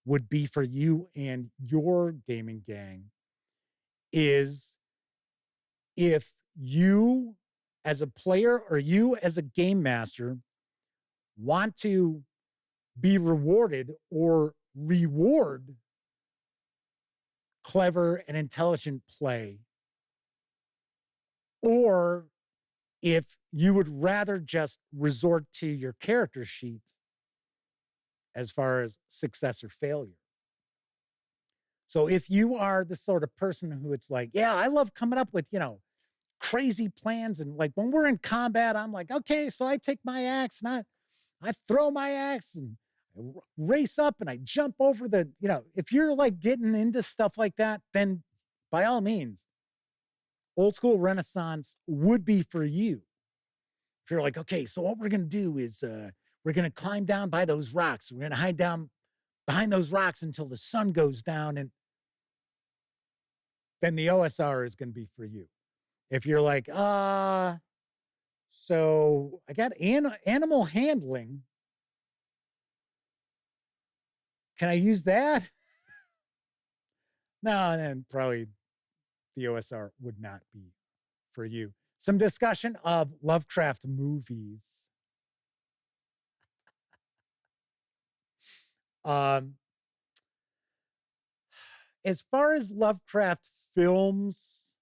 S1: would be for you and your gaming gang is if you as a player or you as a game master want to be rewarded or reward clever and intelligent play, or if you would rather just resort to your character sheet as far as success or failure. So if you are the sort of person who it's like, yeah, I love coming up with, crazy plans. And like when we're in combat, I'm like, okay, so I take my axe and I throw my axe and I race up and I jump over the, if you're like getting into stuff like that, then by all means, old school Renaissance would be for you. If you're like, okay, so what we're going to do is we're going to climb down by those rocks. We're going to hide down behind those rocks until the sun goes down. And then the OSR is going to be for you. If you're like, so I got animal handling. Can I use that? No, then probably the OSR would not be for you. Some discussion of Lovecraft movies. As far as Lovecraft films,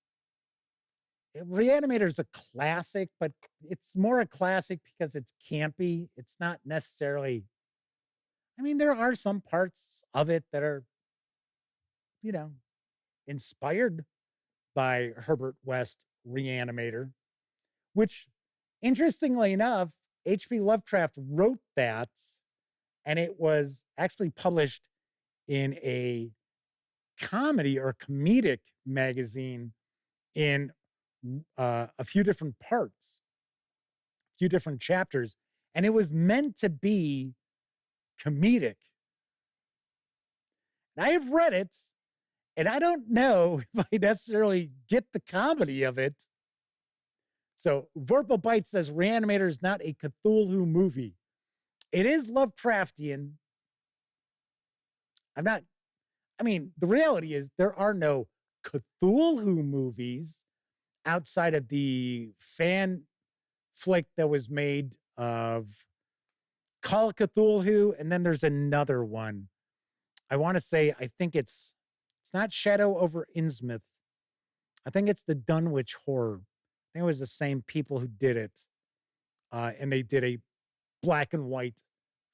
S1: Reanimator is a classic, but it's more a classic because it's campy. It's not necessarily, there are some parts of it that are, inspired by Herbert West Reanimator, which, interestingly enough, H.P. Lovecraft wrote that, and it was actually published in a comedy or comedic magazine in a few different parts, a few different chapters, and it was meant to be comedic. And I have read it, and I don't know if I necessarily get the comedy of it. So Vorpal Bite says Reanimator is not a Cthulhu movie. It is Lovecraftian. The reality is there are no Cthulhu movies outside of the fan flick that was made of Call of Cthulhu, and then there's another one. I want to say, I think it's not Shadow over Innsmouth. I think it's the Dunwich Horror. I think it was the same people who did it. And they did a black and white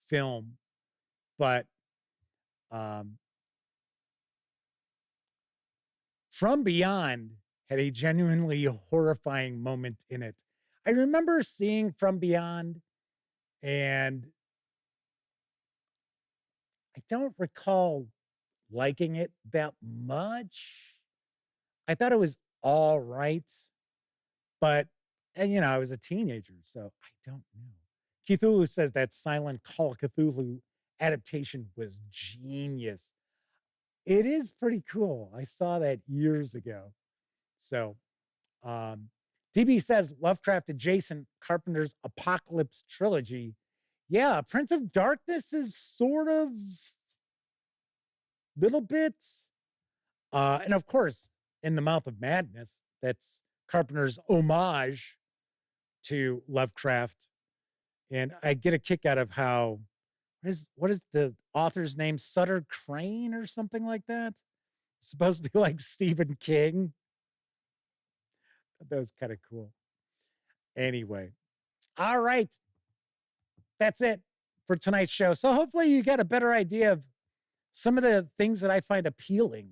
S1: film. But From Beyond had a genuinely horrifying moment in it. I remember seeing From Beyond, and I don't recall liking it that much. I thought it was all right, but, I was a teenager, so I don't know. Cthulhu says that silent Call of Cthulhu adaptation was genius. It is pretty cool. I saw that years ago. So, DB says Lovecraft adjacent Carpenter's Apocalypse trilogy. Yeah, Prince of Darkness is sort of little bit. And of course, In the Mouth of Madness, that's Carpenter's homage to Lovecraft. And I get a kick out of how, what is the author's name? Sutter Crane or something like that? It's supposed to be like Stephen King. That was kind of cool. Anyway, all right. That's it for tonight's show. So hopefully you get a better idea of some of the things that I find appealing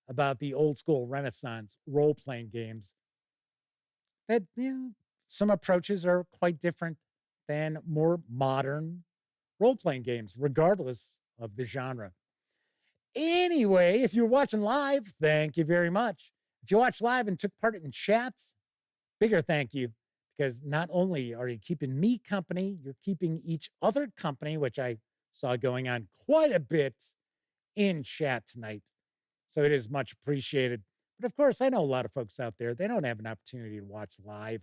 S1: about the old school Renaissance role-playing games. That, some approaches are quite different than more modern role-playing games, regardless of the genre. Anyway, if you're watching live, thank you very much. If you watched live and took part in chats, bigger thank you, because not only are you keeping me company, you're keeping each other company, which I saw going on quite a bit in chat tonight. So it is much appreciated. But of course, I know a lot of folks out there, they don't have an opportunity to watch live.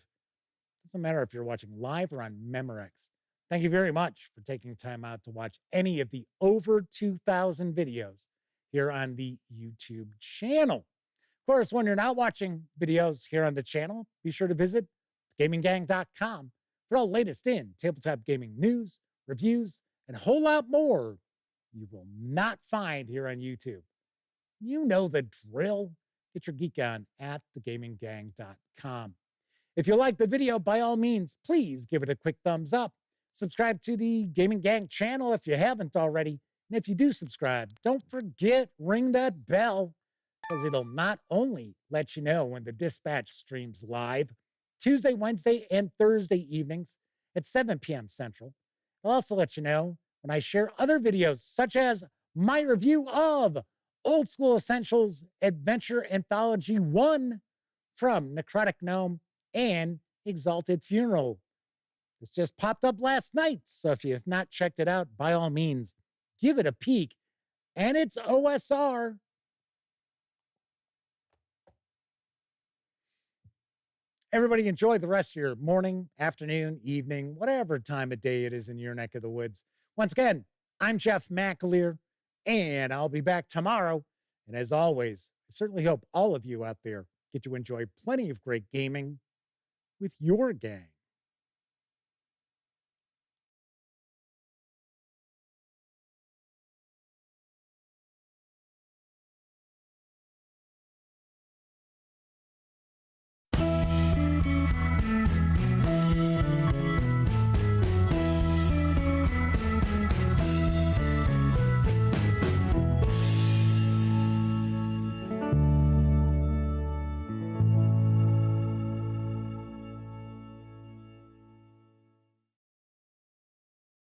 S1: Doesn't matter if you're watching live or on Memorex. Thank you very much for taking time out to watch any of the over 2,000 videos here on the YouTube channel. Of course, when you're not watching videos here on the channel, be sure to visit gaminggang.com for all latest in tabletop gaming news, reviews, and a whole lot more you will not find here on YouTube. You know the drill. Get your geek on at thegaminggang.com. If you like the video, by all means, please give it a quick thumbs up. Subscribe to the Gaming Gang channel if you haven't already. And if you do subscribe, don't forget, ring that bell, because it'll not only let you know when the Dispatch streams live, Tuesday, Wednesday, and Thursday evenings at 7 p.m. Central. It'll also let you know when I share other videos, such as my review of Old School Essentials Adventure Anthology 1 from Necrotic Gnome and Exalted Funeral. This just popped up last night, so if you have not checked it out, by all means, give it a peek. And it's OSR. Everybody enjoy the rest of your morning, afternoon, evening, whatever time of day it is in your neck of the woods. Once again, I'm Jeff McAleer, and I'll be back tomorrow. And as always, I certainly hope all of you out there get to enjoy plenty of great gaming with your gang.